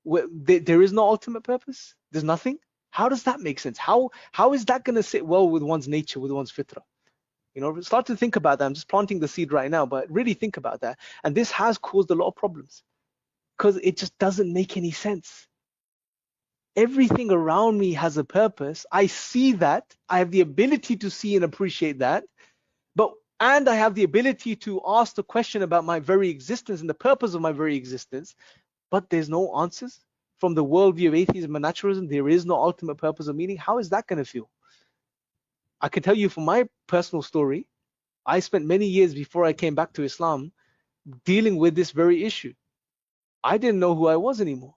Speaker 1: there is no ultimate purpose. There's nothing. How does that make sense? How is that going to sit well with one's nature, with one's fitrah? Start to think about that. I'm just planting the seed right now, but really think about that. And this has caused a lot of problems because it just doesn't make any sense. Everything around me has a purpose. I see that. I have the ability to see and appreciate that. And I have the ability to ask the question about my very existence and the purpose of my very existence. But there's no answers from the worldview of atheism and naturalism. There is no ultimate purpose or meaning. How is that going to feel? I can tell you from my personal story, I spent many years before I came back to Islam dealing with this very issue. I didn't know who I was anymore.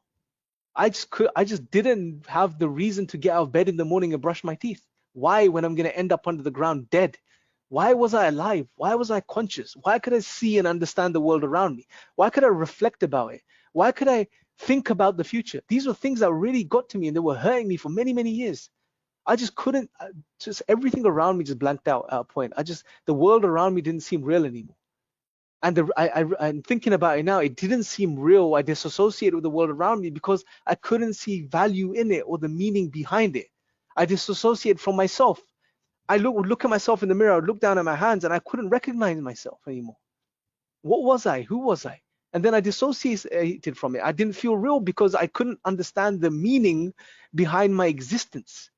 Speaker 1: I just didn't have the reason to get out of bed in the morning and brush my teeth. Why, when I'm going to end up under the ground dead? Why was I alive? Why was I conscious? Why could I see and understand the world around me? Why could I reflect about it? Why could I think about the future? These were things that really got to me and they were hurting me for many, many years. I just couldn't, just everything around me just blanked out at a point. The world around me didn't seem real anymore. And I'm thinking about it now, it didn't seem real. I disassociated with the world around me because I couldn't see value in it or the meaning behind it. I disassociated from myself. I would look at myself in the mirror, I would look down at my hands and I couldn't recognize myself anymore. What was I? Who was I? And then I dissociated from it. I didn't feel real because I couldn't understand the meaning behind my existence.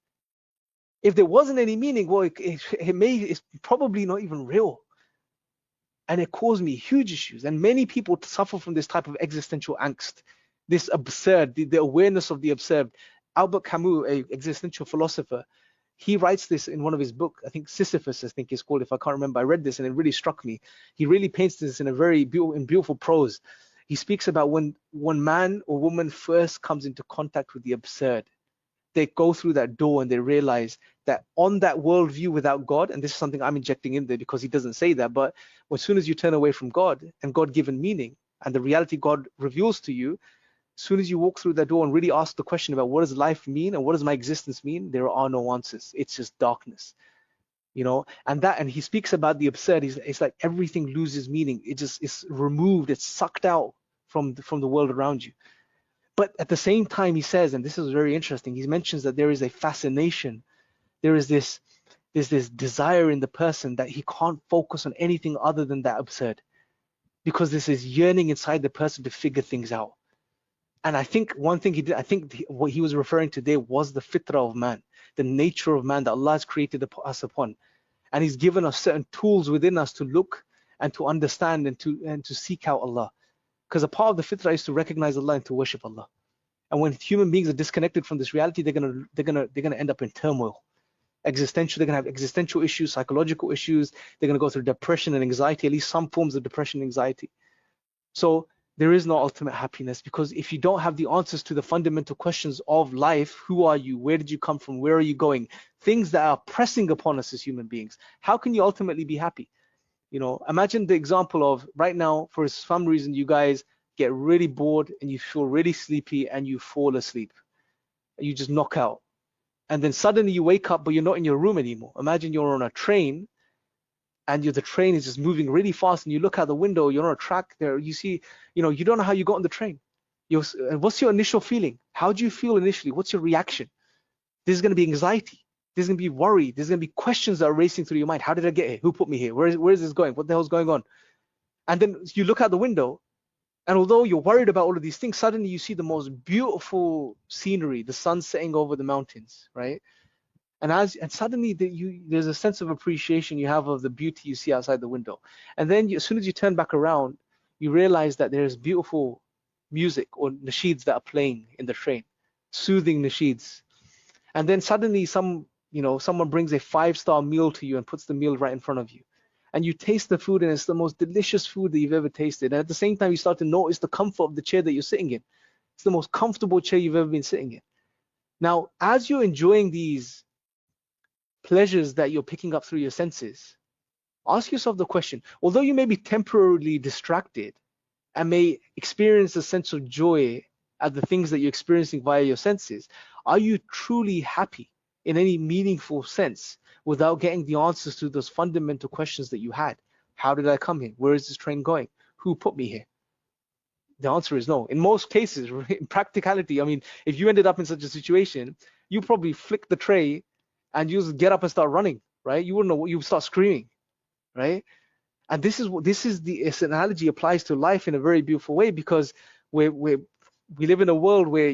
Speaker 1: If there wasn't any meaning, well, it's probably not even real. And it caused me huge issues. And many people suffer from this type of existential angst, this absurd, the awareness of the absurd. Albert Camus, an existential philosopher, he writes this in one of his books. I think Sisyphus, I think it's called, if I can't remember. I read this and it really struck me. He really paints this in a very beautiful prose. He speaks about when one man or woman first comes into contact with the absurd. They go through that door and they realize that on that worldview without God, and this is something I'm injecting in there because he doesn't say that, but as soon as you turn away from God and God-given meaning and the reality God reveals to you, as soon as you walk through that door and really ask the question about what does life mean and what does my existence mean, there are no answers. It's just darkness, and he speaks about the absurd. It's like everything loses meaning. It's removed. It's sucked out from the world around you. But at the same time, he says, and this is very interesting, he mentions that there is a fascination. There is this desire in the person that he can't focus on anything other than that absurd, because this is yearning inside the person to figure things out. And I think one thing he did, what he was referring to there was the fitrah of man, the nature of man that Allah has created us upon. And he's given us certain tools within us to look and to understand and to seek out Allah. Because a part of the fitrah is to recognize Allah and to worship Allah. And when human beings are disconnected from this reality, they're gonna end up in turmoil. They're gonna have existential issues, psychological issues. They're gonna go through depression and anxiety, at least some forms of depression and anxiety. So there is no ultimate happiness, because if you don't have the answers to the fundamental questions of life, who are you? Where did you come from? Where are you going? Things that are pressing upon us as human beings. How can you ultimately be happy? Imagine the example of right now, for some reason, you guys get really bored and you feel really sleepy and you fall asleep. you just knock out. And then suddenly you wake up, but you're not in your room anymore. Imagine you're on a train and the train is just moving really fast, and you look out the window, you're on a track there, you see, you don't know how you got on the train. What's your initial feeling? How do you feel initially? What's your reaction? There's going to be anxiety. There's going to be worry. There's going to be questions that are racing through your mind. How did I get here? Who put me here? Where is this going? What the hell's going on? And then you look out the window, and although you're worried about all of these things, suddenly you see the most beautiful scenery, the sun setting over the mountains, right? And suddenly there's a sense of appreciation you have of the beauty you see outside the window. And then as soon as you turn back around, you realize that there's beautiful music or nasheeds that are playing in the train, soothing nasheeds. And then suddenly someone brings a 5-star meal to you and puts the meal right in front of you. And you taste the food, and it's the most delicious food that you've ever tasted. And at the same time, you start to notice the comfort of the chair that you're sitting in. It's the most comfortable chair you've ever been sitting in. Now, as you're enjoying these pleasures that you're picking up through your senses, ask yourself the question, although you may be temporarily distracted and may experience a sense of joy at the things that you're experiencing via your senses, are you truly happy in any meaningful sense without getting the answers to those fundamental questions that you had? How did I come here? Where is this train going? Who put me here? The answer is no. In most cases, in practicality, I mean, if you ended up in such a situation, you probably flick the tray and you just get up and start running, right? You wouldn't know what, you start screaming, right? And this analogy applies to life in a very beautiful way, because we live in a world where,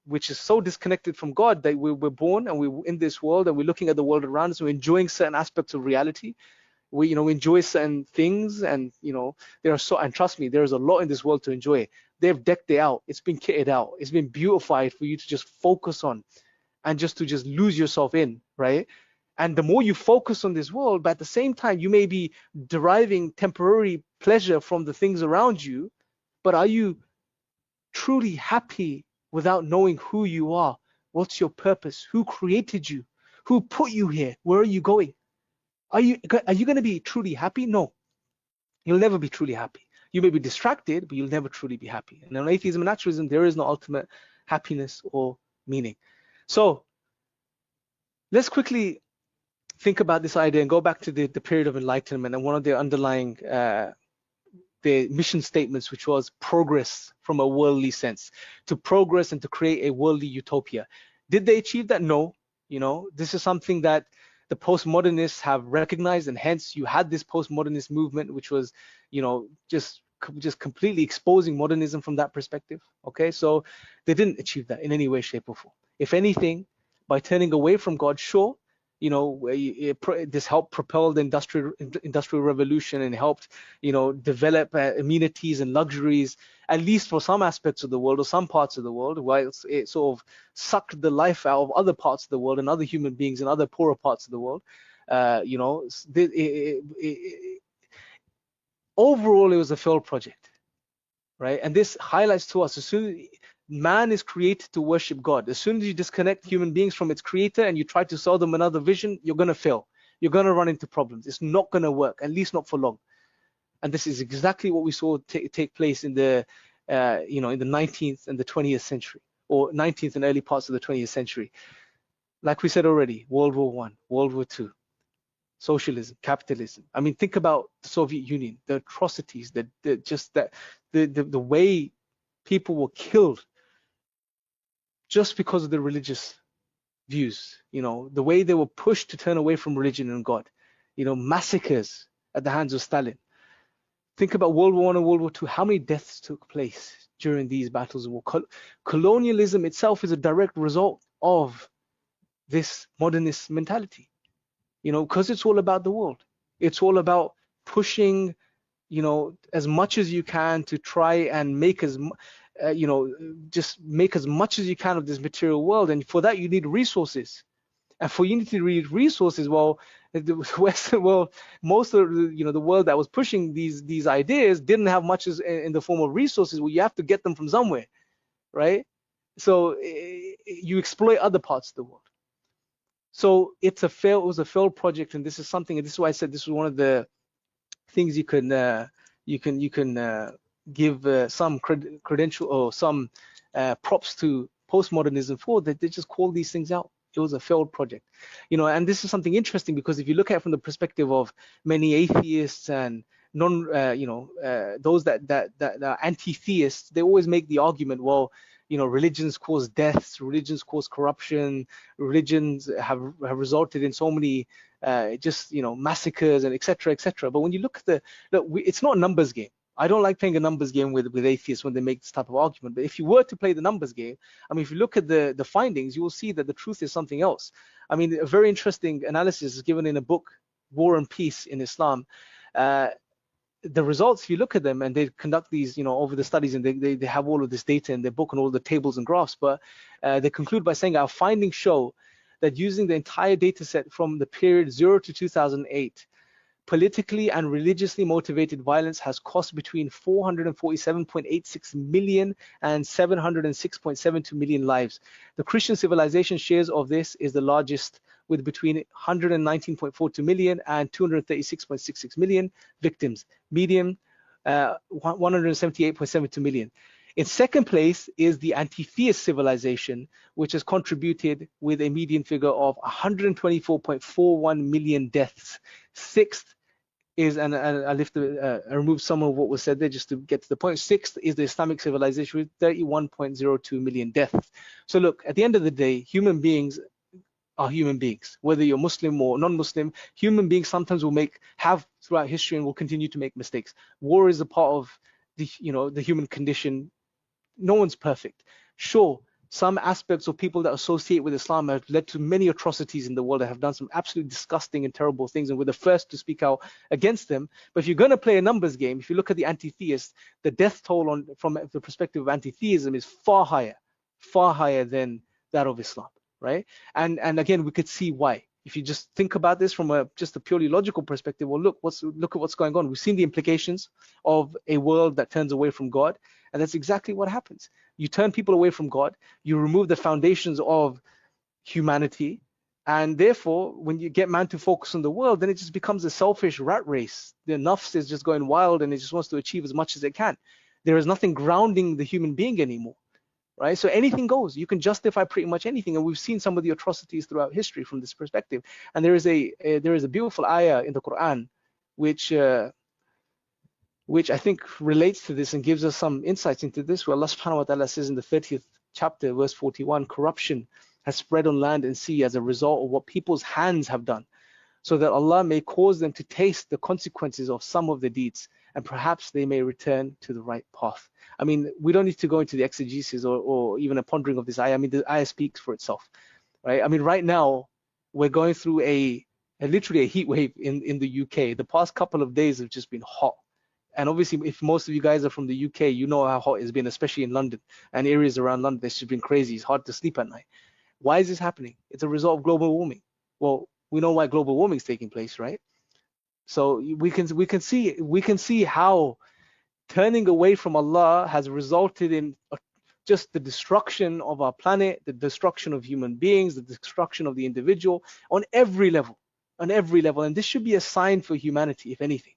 Speaker 1: which is so disconnected from God, that we're born and we're in this world and we're looking at the world around us, we're enjoying certain aspects of reality. We enjoy certain things, and and trust me, there's a lot in this world to enjoy. They've decked it out, it's been kitted out, it's been beautified for you to just focus on and just lose yourself in, right? And the more you focus on this world, but at the same time, you may be deriving temporary pleasure from the things around you, but are you truly happy without knowing who you are? What's your purpose? Who created you? Who put you here? Where are you going? Are you going to be truly happy? No, you'll never be truly happy. You may be distracted, but you'll never truly be happy. And in atheism and naturalism, there is no ultimate happiness or meaning. So let's quickly think about this idea and go back to the period of enlightenment and one of the underlying the mission statements, which was progress from a worldly sense, to progress and to create a worldly utopia. Did they achieve that? No. This is something that the postmodernists have recognized, and hence you had this postmodernist movement, which was, just completely exposing modernism from that perspective. Okay, so they didn't achieve that in any way, shape, or form. If anything, by turning away from God, sure, this helped propel the industrial revolution and helped, develop amenities and luxuries, at least for some aspects of the world or some parts of the world, while it sort of sucked the life out of other parts of the world and other human beings in other poorer parts of the world. Overall, it was a failed project, right? And this highlights to us, as soon as man is created to worship God, as soon as you disconnect human beings from its creator and you try to sell them another vision, you're going to fail. You're going to run into problems. It's not going to work, at least not for long. And this is exactly what we saw take place in the in the 19th and the 20th century, or 19th and early parts of the 20th century. Like we said already, World War I, World War II, socialism, capitalism. I mean, think about the Soviet Union, the atrocities, the way people were killed just because of their religious views, the way they were pushed to turn away from religion and God, massacres at the hands of Stalin. Think about World War I and World War II. How many deaths took place during these battles of war? Colonialism itself is a direct result of this modernist mentality, because it's all about the world. It's all about pushing, as much as you can to try and make just make as much as you can of this material world. And for that, you need resources. And for you to need resources, well, the Western world, most of the world that was pushing these ideas didn't have much in the form of resources. Well, you have to get them from somewhere, right? So you exploit other parts of the world. So it was a failed project, and this is why I said this was one of the things you can give some credential or some props to postmodernism for, that they just called these things out. It was a failed project, you know. And this is something interesting, because if you look at it from the perspective of many atheists and those that are anti-theists, they always make the argument, well, you know, religions cause deaths, religions cause corruption, religions have resulted in so many massacres and etc. etc. But when you look at it's not a numbers game. I don't like playing a numbers game with atheists when they make this type of argument. But if you were to play the numbers game, I mean, if you look at the findings, you will see that the truth is something else. I mean, a very interesting analysis is given in a book, War and Peace in Islam. The results, if you look at them, and they conduct these, you know, over the studies, and they have all of this data in their book and all the tables and graphs, but they conclude by saying our findings show that using the entire data set from the period 0 to 2008, politically and religiously motivated violence has cost between 447.86 million and 706.72 million lives. The Christian civilization shares of this is the largest, with between 119.42 million and 236.66 million victims. Median, 178.72 million. In second place is the anti-theist civilization, which has contributed with a median figure of 124.41 million deaths. Sixth is, and I removed some of what was said there just to get to the point. Sixth is the Islamic civilization with 31.02 million deaths. So look, at the end of the day, human beings are human beings. Whether you're Muslim or non-Muslim, human beings sometimes have throughout history and will continue to make mistakes. War is a part of the human condition. No one's perfect. Sure, some aspects of people that associate with Islam have led to many atrocities in the world that have done some absolutely disgusting and terrible things, and we're the first to speak out against them. But if you're going to play a numbers game, if you look at the anti-theists, the death toll from the perspective of anti-theism is far higher than that of Islam, right? And again, we could see why. If you just think about this from just a purely logical perspective, well, look at what's going on. We've seen the implications of a world that turns away from God, and that's exactly what happens. You turn people away from God, you remove the foundations of humanity, and therefore, when you get man to focus on the world, then it just becomes a selfish rat race. The nafs is just going wild, and it just wants to achieve as much as it can. There is nothing grounding the human being anymore. Right, so anything goes. You can justify pretty much anything, and we've seen some of the atrocities throughout history from this perspective. And there is a beautiful ayah in the Quran, which I think relates to this and gives us some insights into this. Where Allah Subhanahu wa Taala says in the 30th chapter, verse 41, corruption has spread on land and sea as a result of what people's hands have done, so that Allah may cause them to taste the consequences of some of the deeds, and perhaps they may return to the right path. I mean, we don't need to go into the exegesis or even a pondering of this ayah. I mean, the ayah speaks for itself, right? I mean, right now, we're going through literally a heat wave in the UK. The past couple of days have just been hot. And obviously, if most of you guys are from the UK, you know how hot it's been, especially in London and areas around London. It's just been crazy. It's hard to sleep at night. Why is this happening? It's a result of global warming. Well, we know why global warming is taking place, right? So we can see how turning away from Allah has resulted in just the destruction of our planet, the destruction of human beings, the destruction of the individual on every level. And this should be a sign for humanity, if anything.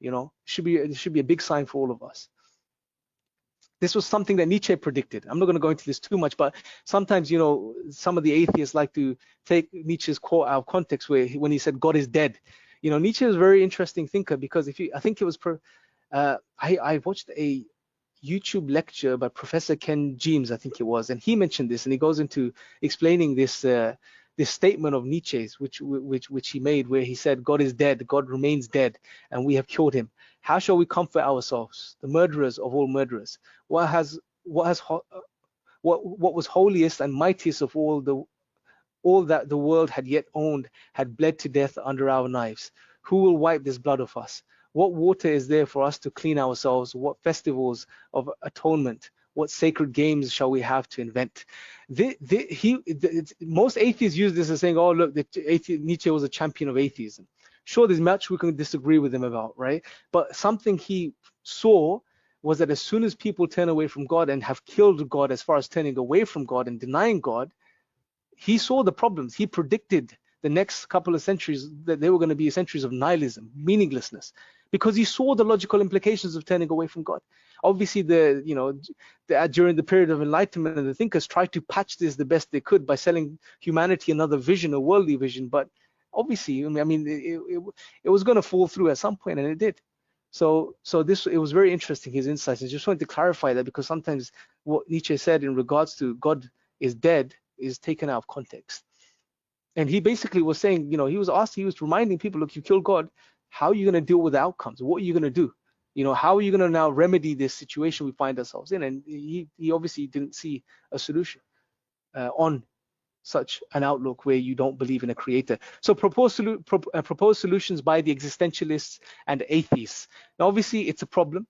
Speaker 1: You know, it should be a big sign for all of us. This was something that Nietzsche predicted. I'm not going to go into this too much, but sometimes, you know, some of the atheists like to take Nietzsche's quote out of context, when he said God is dead. You know, Nietzsche is a very interesting thinker, because I think it was I watched a YouTube lecture by Professor Ken James, I think it was, and he mentioned this, and he goes into explaining this statement of Nietzsche's, which he made, where he said, "God is dead, God remains dead, and we have killed him. How shall we comfort ourselves, the murderers of all murderers? What was holiest and mightiest of all that the world had yet owned had bled to death under our knives. Who will wipe this blood of us? What water is there for us to clean ourselves? What festivals of atonement? What sacred games shall we have to invent?" Most atheists use this as saying, "Oh, look, Nietzsche was a champion of atheism." Sure, there's much we can disagree with him about, right? But something he saw was that as soon as people turn away from God and have killed God, as far as turning away from God and denying God, he saw the problems. He predicted the next couple of centuries that they were going to be centuries of nihilism, meaninglessness. because he saw the logical implications of turning away from God. Obviously, during the period of enlightenment, the thinkers tried to patch this the best they could by selling humanity another vision, a worldly vision. But obviously, I mean, it was going to fall through at some point, and it did. So it was very interesting, his insights. I just wanted to clarify that, because sometimes what Nietzsche said in regards to God is dead is taken out of context. And he basically was saying, he was reminding people, look, you killed God. How are you going to deal with the outcomes? What are you going to do? How are you going to now remedy this situation we find ourselves in? And he obviously didn't see a solution on such an outlook where you don't believe in a creator. So proposed solutions by the existentialists and atheists. Now, obviously, it's a problem.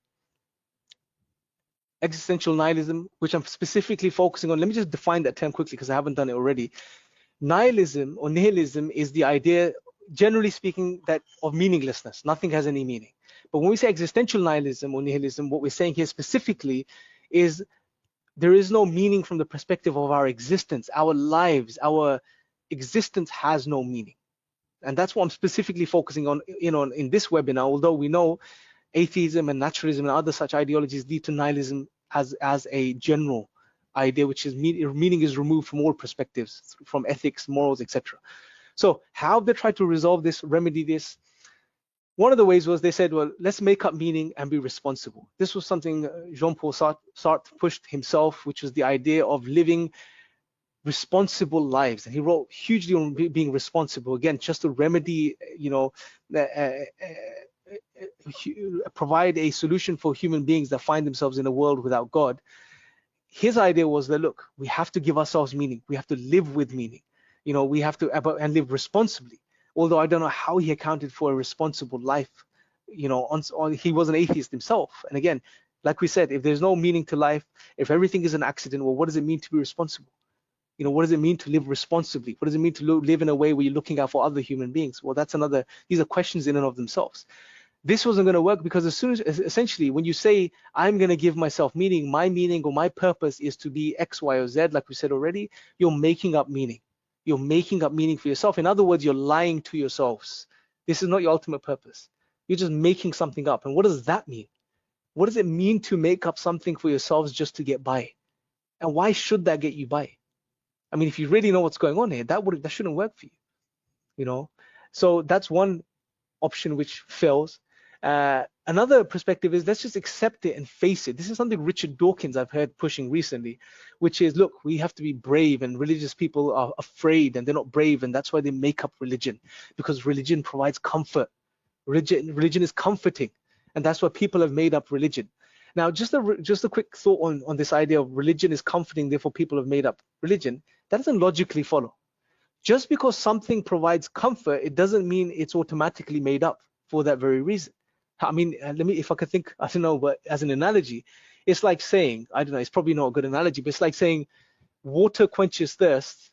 Speaker 1: Existential nihilism, which I'm specifically focusing on. Let me just define that term quickly, because I haven't done it already. Nihilism or nihilism is the idea, generally speaking, that of meaninglessness. Nothing has any meaning. But when we say existential nihilism or nihilism, what we're saying here specifically is there is no meaning from the perspective of our existence, our lives, our existence has no meaning. And that's what I'm specifically focusing on in this webinar, although we know atheism and naturalism and other such ideologies lead to nihilism as a general idea, which is meaning is removed from all perspectives, from ethics, morals, etc. So how they try to resolve this, remedy this? One of the ways was they said, well, let's make up meaning and be responsible. This was something Jean-Paul Sartre pushed himself, which was the idea of living responsible lives. And he wrote hugely on being responsible, again, just to remedy, provide a solution for human beings that find themselves in a world without God. His idea was that, look, we have to give ourselves meaning. We have to live with meaning. We have to and live responsibly. Although I don't know how he accounted for a responsible life. He was an atheist himself. And again, like we said, if there's no meaning to life, if everything is an accident, well, what does it mean to be responsible? What does it mean to live responsibly? What does it mean to live in a way where you're looking out for other human beings? Well, these are questions in and of themselves. This wasn't going to work, because essentially, when you say, I'm going to give myself meaning, my meaning or my purpose is to be X, Y, or Z, like we said already, you're making up meaning. You're making up meaning for yourself. In other words, you're lying to yourselves. This is not your ultimate purpose. You're just making something up. And what does that mean? What does it mean to make up something for yourselves just to get by? And why should that get you by? I mean, if you really know what's going on here, that shouldn't work for you. So that's one option which fails. Another perspective is, let's just accept it and face it. This is something Richard Dawkins I've heard pushing recently, which is, look, we have to be brave, and religious people are afraid and they're not brave, and that's why they make up religion, because religion provides comfort. Religion is comforting, and that's why people have made up religion. Now, just a quick thought on this idea of religion is comforting, therefore people have made up religion. That doesn't logically follow. Just because something provides comfort, it doesn't mean it's automatically made up for that very reason. I mean, if I could think, I don't know, but as an analogy, it's like saying, I don't know, it's probably not a good analogy, but it's like saying water quenches thirst,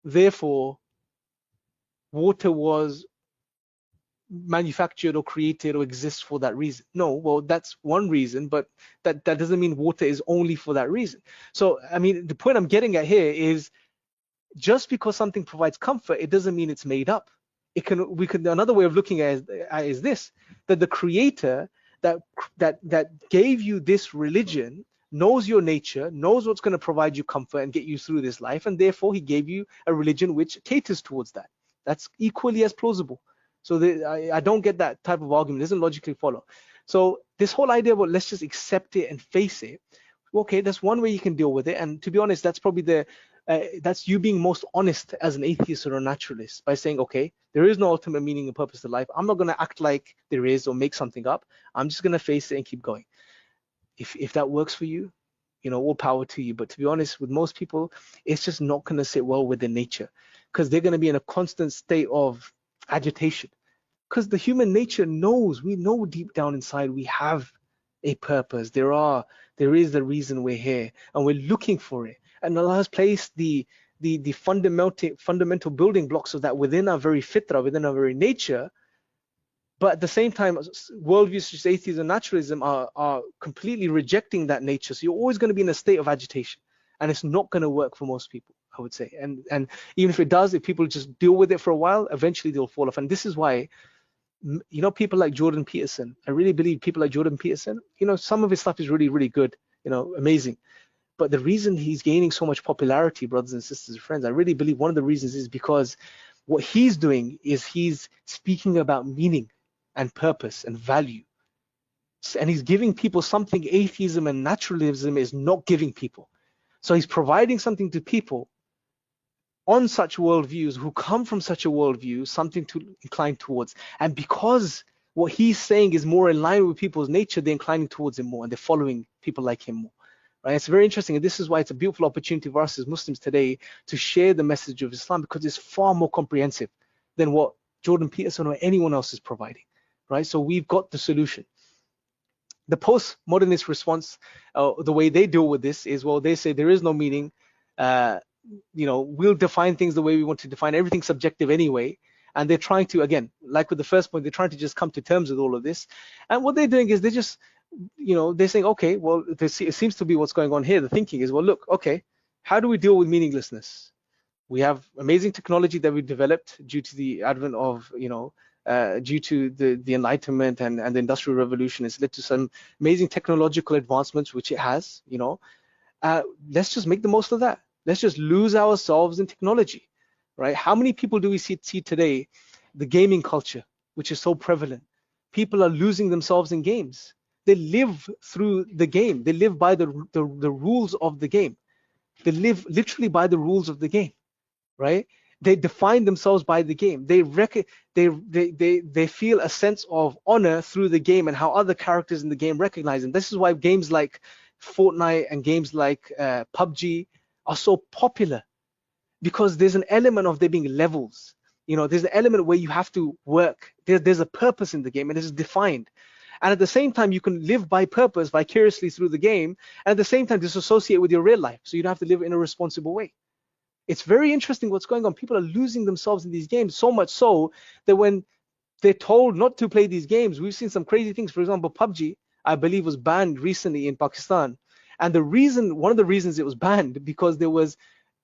Speaker 1: therefore water was manufactured or created or exists for that reason. No, well, that's one reason, but that doesn't mean water is only for that reason. So, I mean, the point I'm getting at here is, just because something provides comfort, it doesn't mean it's made up. Another way of looking at it is this, that the creator that gave you this religion knows your nature, knows what's going to provide you comfort and get you through this life, and therefore he gave you a religion which caters towards that. That's equally as plausible. So I don't get that type of argument. It doesn't logically follow. So this whole idea about let's just accept it and face it, okay, that's one way you can deal with it. And to be honest, that's probably that's you being most honest as an atheist or a naturalist, by saying, okay, there is no ultimate meaning and purpose to life. I'm not going to act like there is or make something up. I'm just going to face it and keep going. If that works for you, all power to you. But to be honest, with most people, it's just not going to sit well with their nature, because they're going to be in a constant state of agitation. Because the human nature we know deep down inside we have a purpose. There is the reason we're here, and we're looking for it. And Allah has placed the fundamental building blocks of that within our very fitrah, within our very nature. But at the same time, worldviews such as atheism and naturalism are completely rejecting that nature. So you're always going to be in a state of agitation, and it's not going to work for most people, I would say. And even if it does, if people just deal with it for a while, eventually they'll fall off. And this is why you know, people like Jordan Peterson. I really believe people like Jordan Peterson, you know, some of his stuff is really, really good, you know, amazing. But the reason he's gaining so much popularity, brothers and sisters and friends, I really believe one of the reasons is because what he's doing is he's speaking about meaning and purpose and value. And he's giving people something atheism and naturalism is not giving people. So he's providing something to people on such worldviews who come from such a worldview, something to incline towards. And because what he's saying is more in line with people's nature, they're inclining towards him more and they're following people like him more. Right? It's very interesting, and this is why it's a beautiful opportunity for us as Muslims today to share the message of Islam, because it's far more comprehensive than what Jordan Peterson or anyone else is providing. Right? So we've got the solution. The postmodernist response, the way they deal with this is, well, they say there is no meaning. You know, we'll define things the way we want to define, everything subjective anyway. And they're trying to, again, like with the first point, they're trying to just come to terms with all of this. And what they're doing is they're just, you know, they're saying, okay, well, it seems to be what's going on here. The thinking is, well, look, okay, how do we deal with meaninglessness? We have amazing technology that we've developed due to the advent of, you know, due to the Enlightenment and the Industrial Revolution. It's led to some amazing technological advancements, which it has, you know. Let's just make the most of that. Let's just lose ourselves in technology, right? How many people do we see today? The gaming culture, which is so prevalent. People are losing themselves in games. They live through the game. They live by the rules of the game. They live literally by the rules of the game, right? They define themselves by the game. They feel a sense of honor through the game and how other characters in the game recognize them. This is why games like Fortnite and games like PUBG are so popular, because there's an element of there being levels. You know, there's an element where you have to work. There's a purpose in the game, and it is defined. And at the same time, you can live by purpose vicariously through the game, and at the same time disassociate with your real life, so you don't have to live in a responsible way. It's very interesting what's going on. People are losing themselves in these games, so much so that when they're told not to play these games, we've seen some crazy things. For example, PUBG, I believe, was banned recently in Pakistan. And one of the reasons it was banned, because there was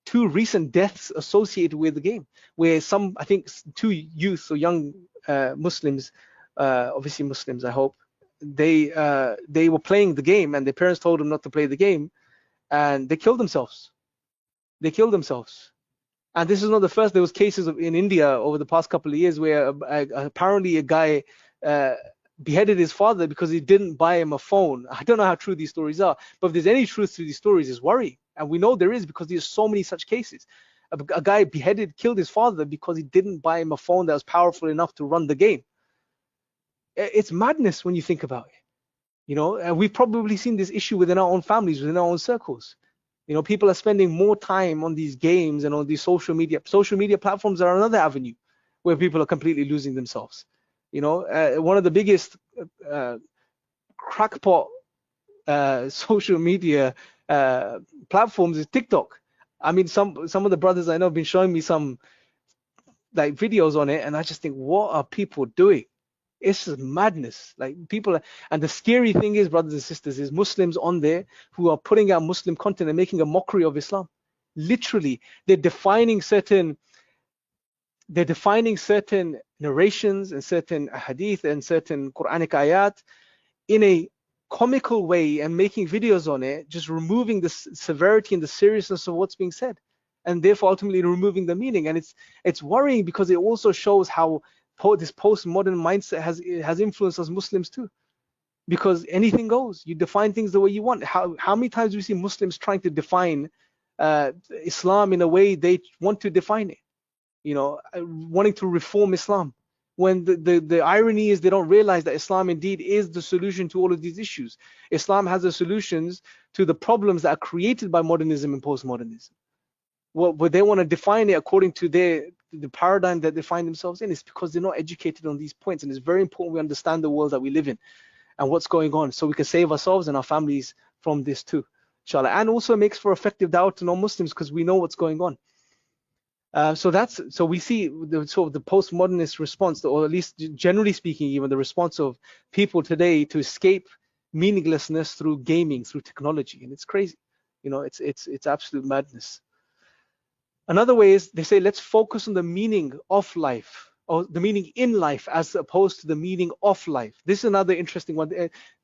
Speaker 1: 2 recent deaths associated with the game, where some, I think 2 youth or young Muslims, obviously Muslims, I hope, they were playing the game and their parents told them not to play the game, and they killed themselves. They killed themselves. And this is not the first. There was cases in India over the past couple of years where apparently a guy beheaded his father because he didn't buy him a phone. I don't know how true these stories are, but if there's any truth to these stories, it's worrying. And we know there is, because there's so many such cases. A guy killed his father because he didn't buy him a phone that was powerful enough to run the game. It's madness when you think about it. You know, and we've probably seen this issue within our own families, within our own circles. You know, people are spending more time on these games and on these social media. Social media platforms are another avenue where people are completely losing themselves. You know, one of the biggest crackpot social media platforms is TikTok. I mean, some of the brothers I know have been showing me some like videos on it, and I just think, what are people doing? It's just madness. Like people are, and the scary thing is, brothers and sisters, is Muslims on there who are putting out Muslim content and making a mockery of Islam. Literally, they're defining certain narrations and certain hadith and certain Quranic ayat in a comical way and making videos on it, just removing the severity and the seriousness of what's being said, and therefore ultimately removing the meaning. And it's worrying, because it also shows how this postmodern mindset has influenced us Muslims too, because anything goes. You define things the way you want. How many times do we see Muslims trying to define Islam in a way they want to define it, you know, wanting to reform Islam, when the irony is they don't realize that Islam indeed is the solution to all of these issues. Islam has the solutions to the problems that are created by modernism and postmodernism. Well, but they want to define it according to the paradigm that they find themselves in. It's because they're not educated on these points, and it's very important we understand the world that we live in and what's going on, so we can save ourselves and our families from this too, inshallah. And also makes for effective da'wah to non-Muslims, because we know what's going on. So we see the sort of the postmodernist response, or at least generally speaking, even the response of people today to escape meaninglessness through gaming, through technology, and it's crazy. You know, it's absolute madness. Another way is they say, let's focus on the meaning of life. or the meaning in life as opposed to the meaning of life. This is another interesting one.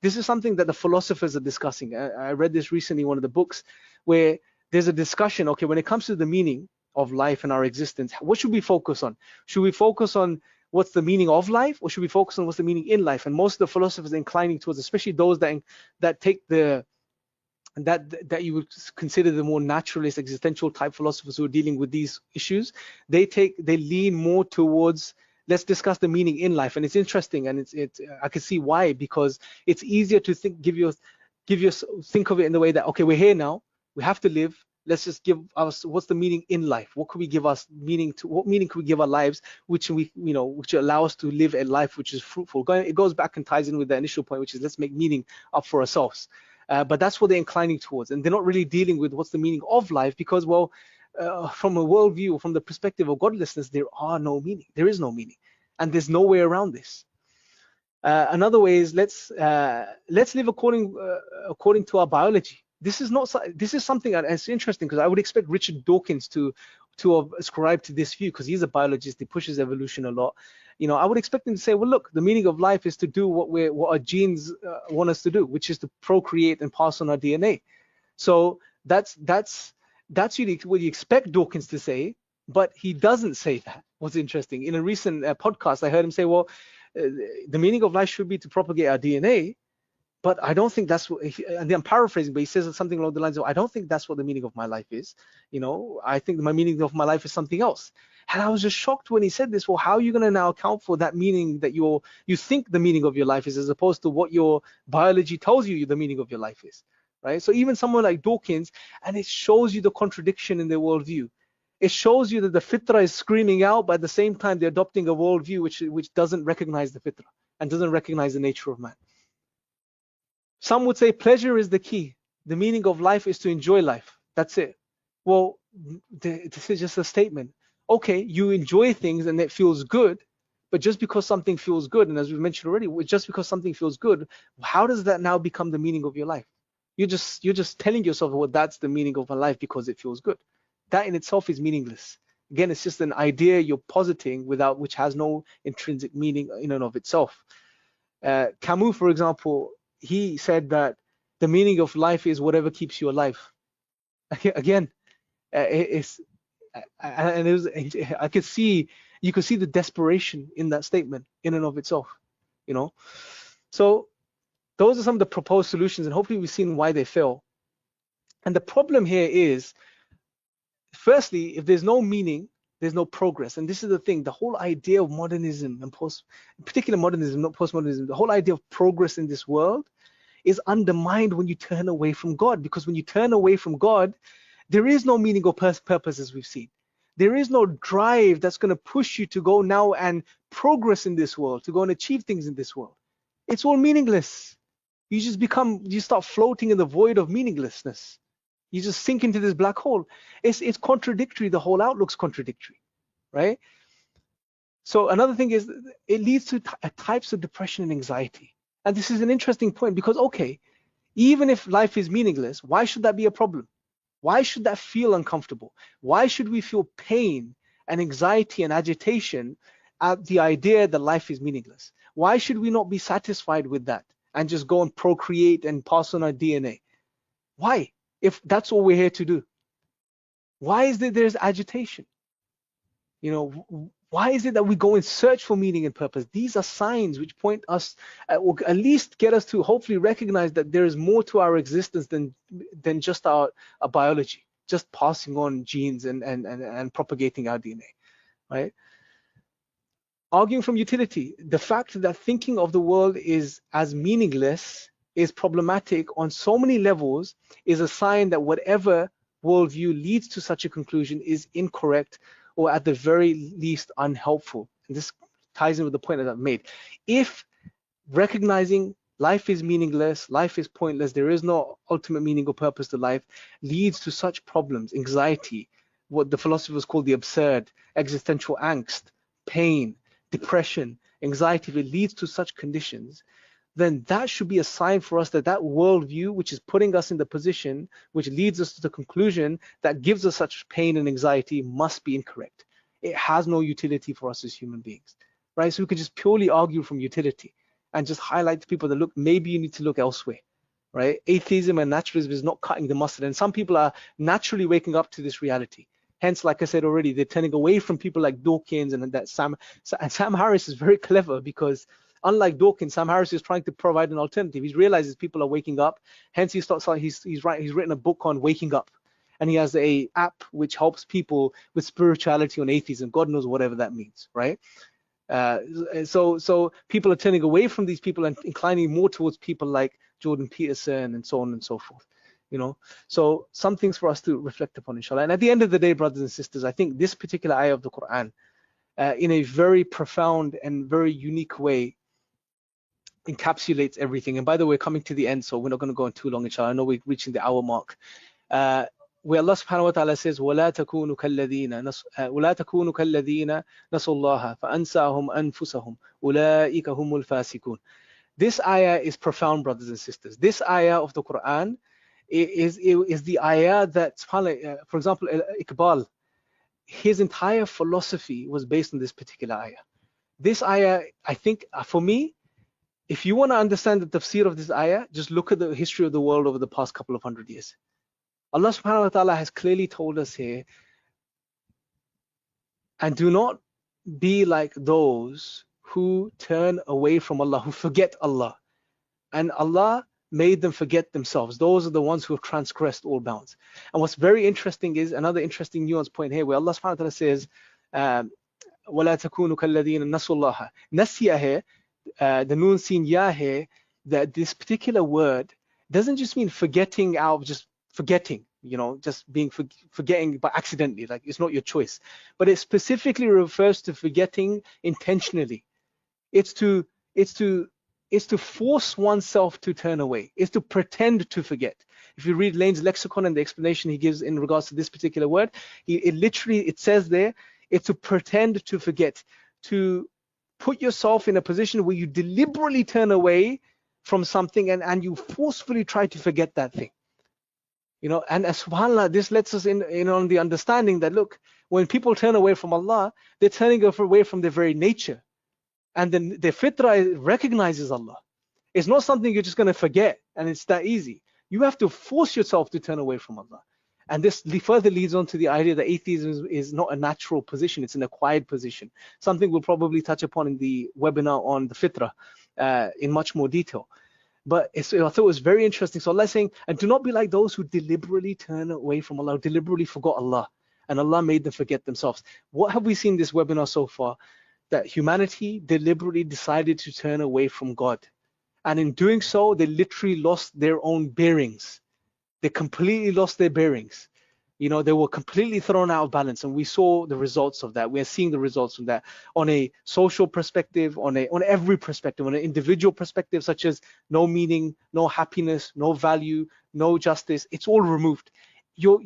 Speaker 1: This is something that the philosophers are discussing. I read this recently in one of the books where there's a discussion, okay, when it comes to the meaning of life and our existence, what should we focus on? Should we focus on what's the meaning of life, or should we focus on what's the meaning in life? And most of the philosophers are inclining towards, especially those that take the that you would consider the more naturalist, existential type philosophers who are dealing with these issues, they lean more towards, let's discuss the meaning in life. And it's interesting, and I can see why, because it's easier to think of it in the way that, okay, we're here now, we have to live. Let's just give us what's the meaning in life. What could we give us meaning to? What meaning could we give our lives, which allow us to live a life which is fruitful? It goes back and ties in with the initial point, which is let's make meaning up for ourselves. But that's what they're inclining towards, and they're not really dealing with what's the meaning of life, because, well, from a worldview, from the perspective of godlessness, there is no meaning, and there's no way around this. Another way is let's live according to our biology. This is something that's interesting, because I would expect Richard Dawkins to ascribe to this view, because he's a biologist. He pushes evolution a lot. I would expect him to say, well, look, the meaning of life is to do what our genes want us to do, which is to procreate and pass on our DNA. So that's really what you expect Dawkins to say, but he doesn't say that. What's interesting, in a recent podcast, I heard him say, well, the meaning of life should be to propagate our DNA, but I don't think that's what, and I'm paraphrasing, but he says something along the lines of, I don't think that's what the meaning of my life is. I think my meaning of my life is something else. And I was just shocked when he said this. Well, how are you going to now account for that meaning that you think the meaning of your life is, as opposed to what your biology tells you the meaning of your life is, right? So even someone like Dawkins, and it shows you the contradiction in their worldview. It shows you that the fitrah is screaming out, but at the same time, they're adopting a worldview which doesn't recognize the fitrah and doesn't recognize the nature of man. Some would say pleasure is the key. The meaning of life is to enjoy life. That's it. Well, this is just a statement. Okay, you enjoy things and it feels good, but just because something feels good, and as we mentioned already, just because something feels good, how does that now become the meaning of your life? You're just telling yourself, well, that's the meaning of my life because it feels good. That in itself is meaningless. Again, it's just an idea you're positing which has no intrinsic meaning in and of itself. Camus, for example, he said that the meaning of life is whatever keeps you alive. Again, you could see the desperation in that statement in and of itself, So those are some of the proposed solutions, and hopefully we've seen why they fail. And the problem here is, firstly, if there's no meaning, there's no progress. And this is the thing, the whole idea of modernism and particular modernism, not postmodernism, the whole idea of progress in this world is undermined when you turn away from God. Because when you turn away from God, there is no meaning or purpose, as we've seen. There is no drive that's going to push you to go now and progress in this world, to go and achieve things in this world. It's all meaningless. You start floating in the void of meaninglessness. You just sink into this black hole. It's contradictory. The whole outlook's contradictory, right? So another thing is, it leads to types of depression and anxiety. And this is an interesting point, because, okay, even if life is meaningless, why should that be a problem? Why should that feel uncomfortable? Why should we feel pain and anxiety and agitation at the idea that life is meaningless? Why should we not be satisfied with that and just go and procreate and pass on our DNA? Why? If that's all we're here to do, why is it there's agitation? Why is it that we go and search for meaning and purpose? These are signs which point us, or at least get us to hopefully recognize that there is more to our existence than just our biology, just passing on genes and propagating our DNA, right? Arguing from utility, the fact that thinking of the world is as meaningless is problematic on so many levels is a sign that whatever worldview leads to such a conclusion is incorrect, or at the very least unhelpful. And this ties in with the point that I've made. If recognizing life is meaningless, life is pointless, there is no ultimate meaning or purpose to life, leads to such problems, anxiety, what the philosophers call the absurd, existential angst, pain, depression, anxiety, if it leads to such conditions, then that should be a sign for us that worldview, which is putting us in the position which leads us to the conclusion that gives us such pain and anxiety, must be incorrect. it has no utility for us as human beings, right? So we could just purely argue from utility and just highlight to people that, look, maybe you need to look elsewhere, right? Atheism and naturalism is not cutting the mustard, and some people are naturally waking up to this reality. Hence, like I said already, they're turning away from people like Dawkins and that Sam Harris is very clever, because unlike Dawkins, Sam Harris is trying to provide an alternative. He realizes people are waking up. Hence, he's written a book on waking up, and he has a app which helps people with spirituality on atheism. God knows whatever that means, right? So people are turning away from these people and inclining more towards people like Jordan Peterson and so on and so forth. So some things for us to reflect upon, inshallah. And at the end of the day, brothers and sisters, I think this particular ayah of the Quran, in a very profound and very unique way, encapsulates everything. And by the way, coming to the end, so we're not going to go on too long, inshallah. I know we're reaching the hour mark. Where Allah subhanahu wa ta'ala says, وَلَا تَكُونُوا كَالَّذِينَ نَسُوا اللَّهَ فَأَنْسَاهُمْ أَنفُسَهُمْ أُولَٰئِكَ هُمُ الْفَاسِقُونَ. This ayah is profound, brothers and sisters. This ayah of the Quran is the ayah that, for example, Iqbal, his entire philosophy was based on this particular ayah. This ayah, I think, for me, if you want to understand the tafsir of this ayah, just look at the history of the world over the past couple of 100 years. Allah subhanahu wa ta'ala has clearly told us here, and do not be like those who turn away from Allah, who forget Allah. And Allah made them forget themselves. Those are the ones who have transgressed all bounds. And what's very interesting is another interesting nuance point here, where Allah subhanahu wa ta'ala says, وَلَا تَكُونُوا كَالَّذِينَ نَسُوا اللَّهَ. Nasiya here, the noon seen ya here, that this particular word doesn't just mean forgetting out of just forgetting, just being forgetting by accidentally, like it's not your choice, but it specifically refers to forgetting intentionally. It's to force oneself to turn away. It's to pretend to forget. If you read Lane's lexicon and the explanation he gives in regards to this particular word, it says there, it's to pretend to forget, to put yourself in a position where you deliberately turn away from something and you forcefully try to forget that thing. And as subhanAllah, this lets us in on the understanding that, look, when people turn away from Allah, they're turning away from their very nature. And then their fitrah recognizes Allah. It's not something you're just going to forget, and it's that easy. You have to force yourself to turn away from Allah. And this further leads on to the idea that atheism is not a natural position, it's an acquired position. Something we'll probably touch upon in the webinar on the fitrah in much more detail. But I thought it was very interesting. So Allah is saying, and do not be like those who deliberately turn away from Allah, who deliberately forgot Allah, and Allah made them forget themselves. What have we seen this webinar so far? That humanity deliberately decided to turn away from God. And in doing so, they literally lost their own bearings. They completely lost their bearings. They were completely thrown out of balance, and we saw the results of that. We are seeing the results of that on a social perspective, on every perspective, on an individual perspective, such as no meaning, no happiness, no value, no justice. It's all removed. You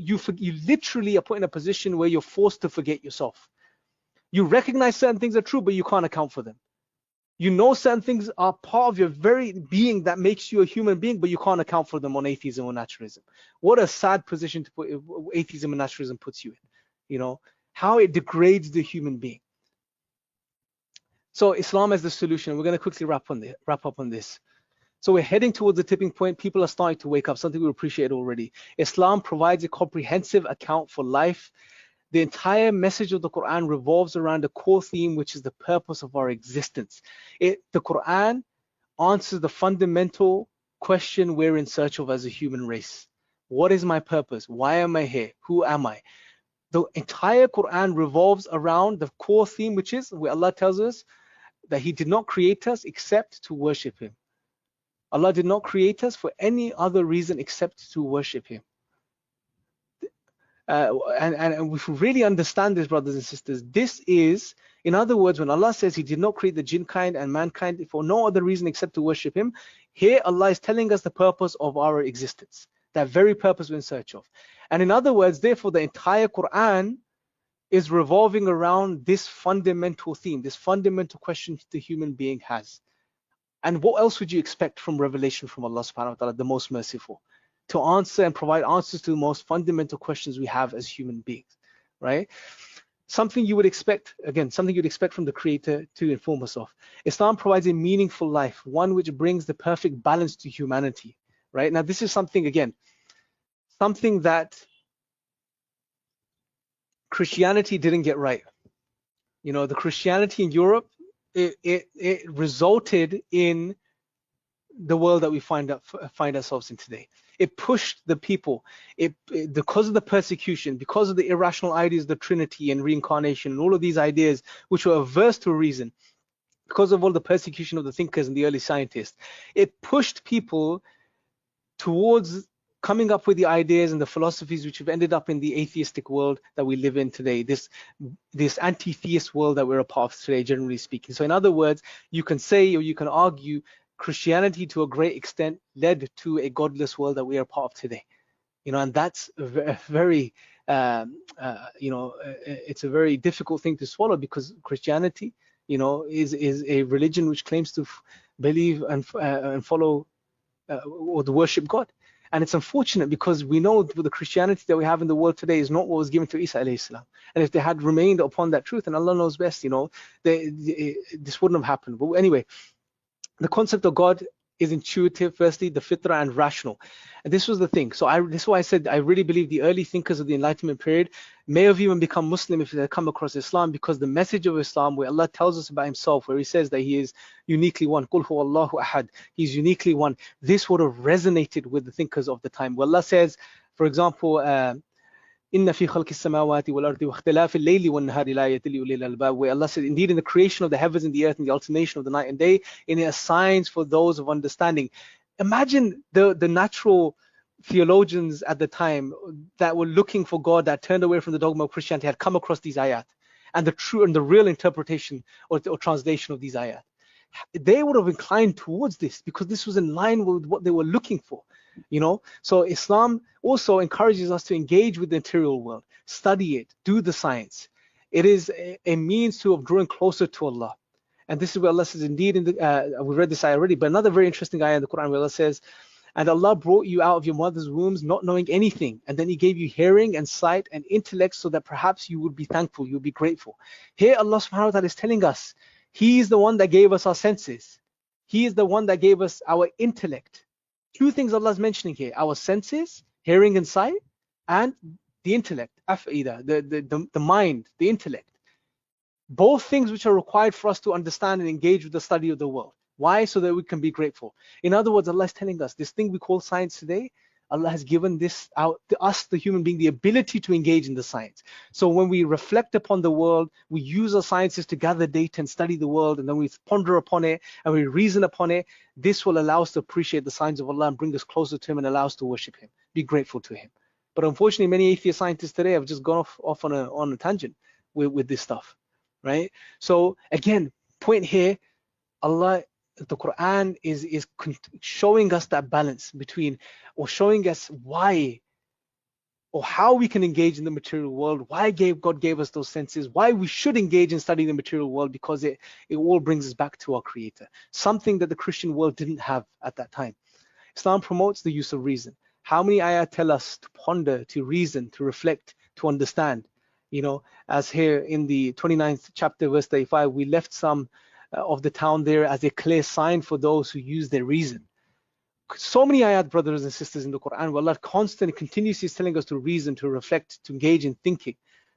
Speaker 1: literally are put in a position where you're forced to forget yourself. You recognize certain things are true, but you can't account for them. Certain things are part of your very being that makes you a human being, but you can't account for them on atheism or naturalism. What a sad position to put atheism and naturalism puts you in. How it degrades the human being. So Islam as the solution. We're going to quickly wrap up on this. So we're heading towards the tipping point. People are starting to wake up, something we appreciate already. Islam provides a comprehensive account for life. The entire message of the Quran revolves around a core theme, which is the purpose of our existence. The Quran answers the fundamental question we're in search of as a human race. What is my purpose? Why am I here? Who am I? The entire Quran revolves around the core theme, which is where Allah tells us that He did not create us except to worship Him. Allah did not create us for any other reason except to worship Him. And we should really understand this, brothers and sisters. This is, in other words, when Allah says He did not create the jinn kind and mankind for no other reason except to worship Him, here Allah is telling us the purpose of our existence, that very purpose we're in search of. And in other words, therefore, the entire Quran is revolving around this fundamental theme, this fundamental question the human being has. And what else would you expect from revelation from Allah subhanahu wa ta'ala, the most merciful? To answer and provide answers to the most fundamental questions we have as human beings, right? something you would expect, again, something you'd expect from the Creator to inform us of. Islam provides a meaningful life, one which brings the perfect balance to humanity, right? Now, this is something, again, something that Christianity didn't get right. You know, the Christianity in Europe, it resulted in the world that we find ourselves in today. It pushed the people, because of the persecution, because of the irrational ideas of the Trinity and reincarnation and all of these ideas which were averse to reason, because of all the persecution of the thinkers and the early scientists, it pushed people towards coming up with the ideas and the philosophies which have ended up in the atheistic world that we live in today, this anti-theist world that we're a part of today, generally speaking. So in other words, you can say, or you can argue, Christianity to a great extent led to a godless world that we are part of today. You know, and that's a very, you know, it's a very difficult thing to swallow, because Christianity, you know, is a religion which claims to believe and follow or to worship God. And it's unfortunate, because we know the Christianity that we have in the world today is not what was given to Isa alayhi salam. And if they had remained upon that truth, and Allah knows best, you know, this wouldn't have happened. But anyway, the concept of God is intuitive, firstly, the fitrah, and rational. And this was the thing. So this is why I said I really believe the early thinkers of the Enlightenment period may have even become Muslim if they had come across Islam, because the message of Islam, where Allah tells us about himself, where he says that he is uniquely one, Qul huwallahu ahad, he's uniquely one, this would have resonated with the thinkers of the time. Where Allah says, for example, إن في خلق السماوات والأرض واختلاف الليل والنهار لآيات لأولي الألباب, where Allah says, indeed in the creation of the heavens and the earth and the alternation of the night and day, and it are signs for those of understanding. Imagine the natural theologians at the time that were looking for God, that turned away from the dogma of Christianity, had come across these ayat and the true and the real interpretation or translation of these ayat. They would have inclined towards this, because this was in line with what they were looking for. You know, so Islam also encourages us to engage with the material world, study it, do the science. It is a means of drawing closer to Allah. And this is where Allah says, indeed, we read this ayah already, but another very interesting ayah in the Quran where Allah says, and Allah brought you out of your mother's wombs not knowing anything, and then he gave you hearing and sight and intellect, so that perhaps you would be thankful, you would be grateful. Here Allah subhanahu wa ta'ala is telling us, he is the one that gave us our senses. He is the one that gave us our intellect. Two things Allah is mentioning here: our senses, hearing and sight, and the intellect, the mind, the intellect. Both things which are required for us to understand and engage with the study of the world. Why? So that we can be grateful. In other words, Allah is telling us, this thing we call science today, Allah has given this out to us, the human being, the ability to engage in the science. So when we reflect upon the world, we use our sciences to gather data and study the world, and then we ponder upon it and we reason upon it. This will allow us to appreciate the signs of Allah and bring us closer to him and allow us to worship him, be grateful to him. But unfortunately, many atheist scientists today have just gone off on a tangent with this stuff, right? So again, point here, Allah, the Quran is showing us that balance between, or showing us why or how we can engage in the material world, why God gave us those senses, why we should engage in studying the material world, because it all brings us back to our Creator, something that the Christian world didn't have at that time. Islam promotes the use of reason. How many ayat tell us to ponder, to reason, to reflect, to understand? You know, as here in the 29th chapter, verse 35, we left some of the town there as a clear sign for those who use their reason. So many ayat, brothers and sisters, in the Quran, where Allah constantly, continuously is telling us to reason, to reflect, to engage in thinking.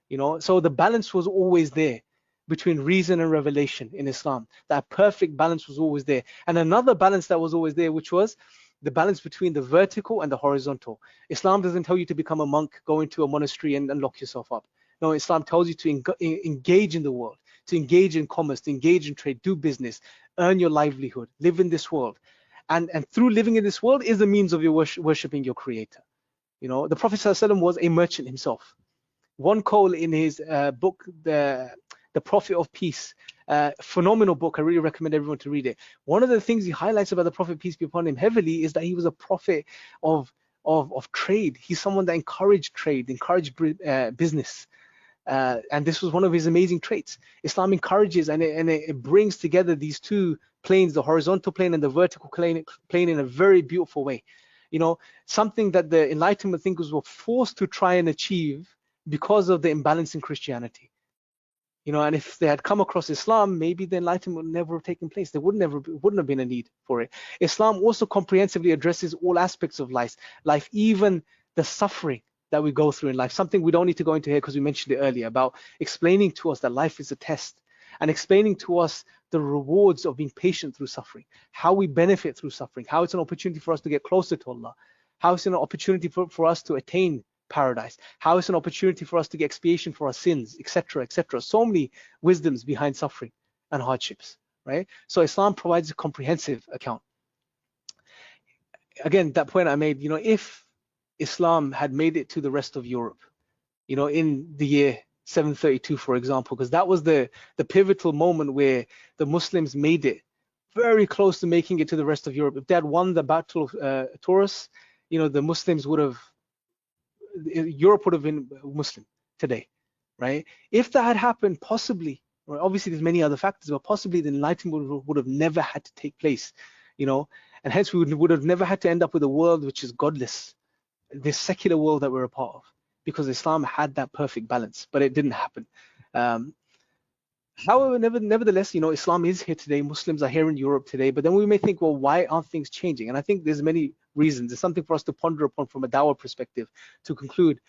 Speaker 1: You know, so the balance was always there between reason and revelation in Islam. That perfect balance was always there. And another balance that was always there, which was the balance between the vertical and the horizontal. Islam doesn't tell you to become a monk, go into a monastery and lock yourself up. No, Islam tells you to engage in the world, to engage in commerce, to engage in trade, do business, earn your livelihood, live in this world. And through living in this world is the means of your worshipping your Creator. You know, the Prophet ﷺ was a merchant himself. One call in his book, the Prophet of Peace, phenomenal book. I really recommend everyone to read it. One of the things he highlights about the Prophet, peace be upon him, heavily is that he was a prophet of trade. He's someone that encouraged trade, encouraged business. And this was one of his amazing traits. Islam encourages and it brings together these two planes, the horizontal plane and the vertical plane in a very beautiful way. You know, something that the Enlightenment thinkers were forced to try and achieve because of the imbalance in Christianity. You know, and if they had come across Islam, maybe the enlightenment would never have taken place. There wouldn't have been a need for it. Islam also comprehensively addresses all aspects of life, even the suffering that we go through in life. Something we don't need to go into here because we mentioned it earlier, about explaining to us that life is a test, and explaining to us the rewards of being patient through suffering, how we benefit through suffering, how it's an opportunity for us to get closer to Allah, how it's an opportunity for us to attain paradise, how it's an opportunity for us to get expiation for our sins, etc., etc. So many wisdoms behind suffering and hardships, right? So Islam provides a comprehensive account. Again, that point I made, you know, if Islam had made it to the rest of Europe, you know, in the year 732, for example, because that was the pivotal moment where the Muslims made it very close to making it to the rest of Europe. If they had won the Battle of Taurus, you know, the Muslims would have, Europe would have been Muslim today, right? If that had happened, possibly, or obviously there's many other factors, but possibly the enlightenment would have never had to take place, you know, and hence we would have never had to end up with a world which is godless, this secular world that we're a part of, because Islam had that perfect balance, but it didn't happen. However, nevertheless, you know, Islam is here today. Muslims are here in Europe today, but then we may think, well, why aren't things changing? And I think there's many reasons. It's something for us to ponder upon from a dawah perspective. To conclude,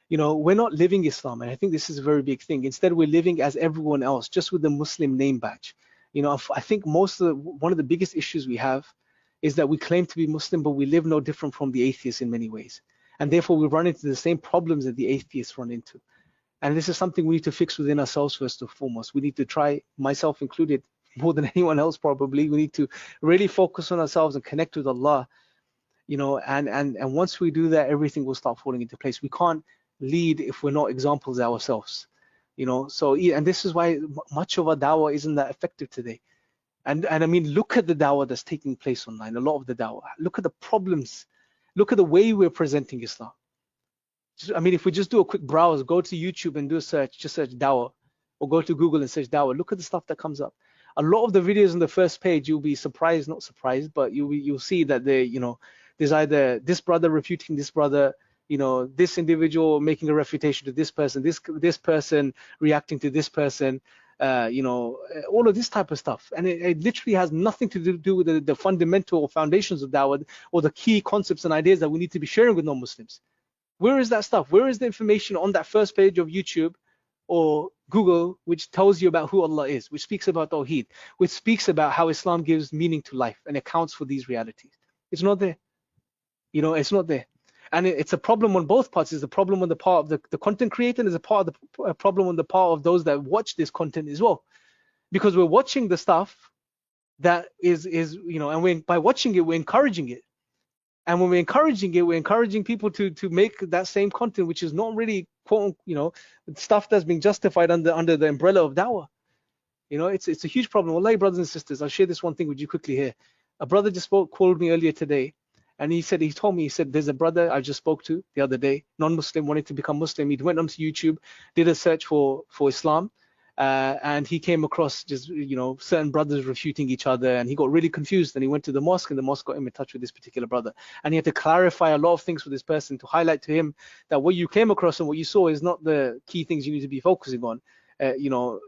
Speaker 1: you know, we're not living Islam, and I think this is a very big thing. Instead, we're living as everyone else, just with the Muslim name badge. You know, I think one of the biggest issues we have is that we claim to be Muslim, but we live no different from the atheists in many ways. And therefore, we run into the same problems that the atheists run into. And this is something we need to fix within ourselves first and foremost. We need to try, myself included, more than anyone else probably, we need to really focus on ourselves and connect with Allah, you know, and once we do that, everything will start falling into place. We can't lead if we're not examples ourselves, you know. So, and this is why much of our dawah isn't that effective today. And I mean, look at the dawah that's taking place online, a lot of the dawah. Look at the problems. Look at the way we're presenting Islam. I mean, if we just do a quick browse, go to YouTube and do a search, just search dawah, or go to Google and search dawah, look at the stuff that comes up. A lot of the videos on the first page, you'll be surprised, not surprised, but you'll see that they, you know, there's either this brother refuting this brother, you know, this individual making a refutation to this person, this person reacting to this person, you know, all of this type of stuff. And it literally has nothing to do with the fundamental foundations of dawah or the key concepts and ideas that we need to be sharing with non-Muslims. Where is that stuff? Where is the information on that first page of YouTube or Google, which tells you about who Allah is, which speaks about Tawheed, which speaks about how Islam gives meaning to life and accounts for these realities? It's not there. You know, it's not there. And it's a problem on both parts. It's a problem on the part of the content creator, and it's a problem on the part of those that watch this content as well. Because we're watching the stuff that is you know, and by watching it, we're encouraging it. And when we're encouraging it, we're encouraging people to make that same content, which is not really, quote, you know, stuff that's being justified under the umbrella of dawah. You know, it's a huge problem. Wallahi, brothers and sisters, I'll share this one thing with you quickly here. A brother just called me earlier today, and he told me, there's a brother I just spoke to the other day, non-Muslim, wanted to become Muslim. He went onto YouTube, did a search for Islam, and he came across just, you know, certain brothers refuting each other, and he got really confused, and he went to the mosque, and the mosque got him in touch with this particular brother, and he had to clarify a lot of things with this person to highlight to him that what you came across and what you saw is not the key things you need to be focusing on. You know,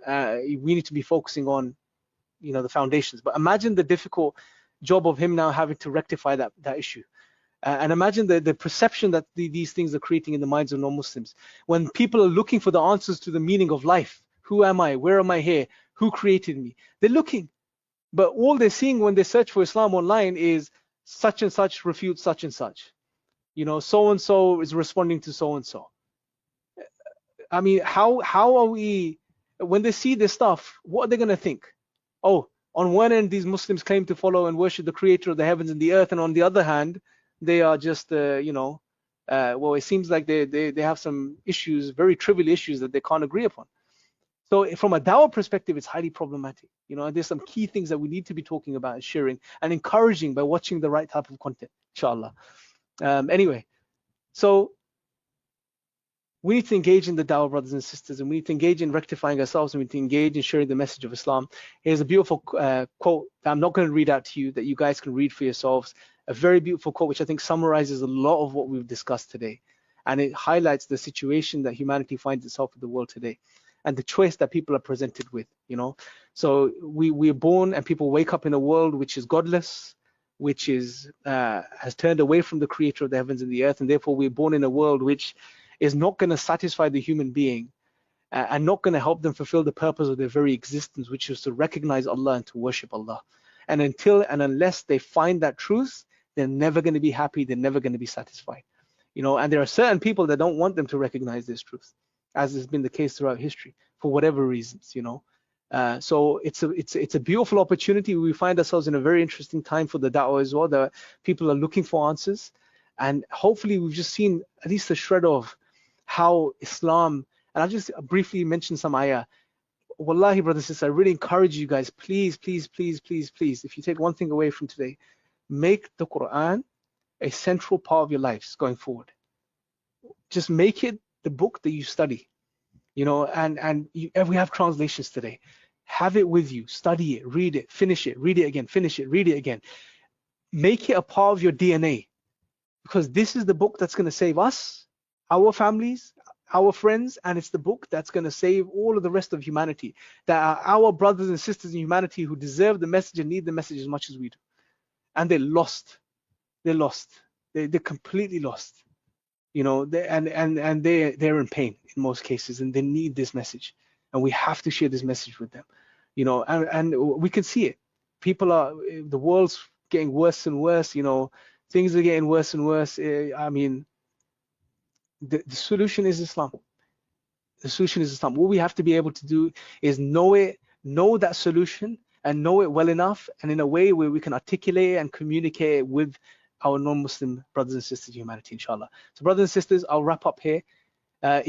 Speaker 1: we need to be focusing on, you know, the foundations. But imagine the difficult job of him now having to rectify that issue. And imagine the perception that these things are creating in the minds of non-Muslims. When people are looking for the answers to the meaning of life, who am I? Where am I here? Who created me? They're looking. But all they're seeing when they search for Islam online is such and such refutes such and such. You know, so-and-so is responding to so-and-so. I mean, how are we, when they see this stuff, what are they going to think? Oh, on one end, these Muslims claim to follow and worship the creator of the heavens and the earth. And on the other hand, they are just, you know, well, it seems like they have some issues, very trivial issues that they can't agree upon. So from a dawah perspective, it's highly problematic. You know, and there's some key things that we need to be talking about and sharing and encouraging by watching the right type of content, inshallah. Anyway, so we need to engage in the dawah, brothers and sisters, and we need to engage in rectifying ourselves, and we need to engage in sharing the message of Islam. Here's a beautiful quote that I'm not going to read out to you, that you guys can read for yourselves. A very beautiful quote, which I think summarizes a lot of what we've discussed today. And it highlights the situation that humanity finds itself in the world today. and the choice that people are presented with, you know. So we're born and people wake up in a world which is godless, which is has turned away from the creator of the heavens and the earth, and therefore we're born in a world which is not going to satisfy the human being and not going to help them fulfill the purpose of their very existence, which is to recognize Allah and to worship Allah. And until and unless they find that truth, they're never going to be happy, they're never going to be satisfied, you know. And there are certain people that don't want them to recognize this truth, as has been the case throughout history for whatever reasons, you know. So it's a beautiful opportunity. We find ourselves in a very interesting time for the da'wah as well, that people are looking for answers, and hopefully we've just seen at least a shred of how Islam, and I'll just briefly mention some ayah. Wallahi, brothers and sisters, I really encourage you guys, please, please, please, please, please, if you take one thing away from today, make the Quran a central part of your lives going forward. Just make it the book that you study, you know, and we have translations today. Have it with you, study it, read it, finish it, read it again, finish it, read it again. Make it a part of your DNA, because this is the book that's going to save us, our families, our friends, and it's the book that's going to save all of the rest of humanity, that are our brothers and sisters in humanity who deserve the message and need the message as much as we do. And they're lost. They're lost. They're completely lost. You know, they're in pain in most cases, and they need this message. And we have to share this message with them. You know, and we can see it. The world's getting worse and worse. You know, things are getting worse and worse. I mean, the solution is Islam. The solution is Islam. What we have to be able to do is know that solution, and know it well enough, and in a way where we can articulate it and communicate it with our non-Muslim brothers and sisters in humanity, inshallah. So brothers and sisters, I'll wrap up here. If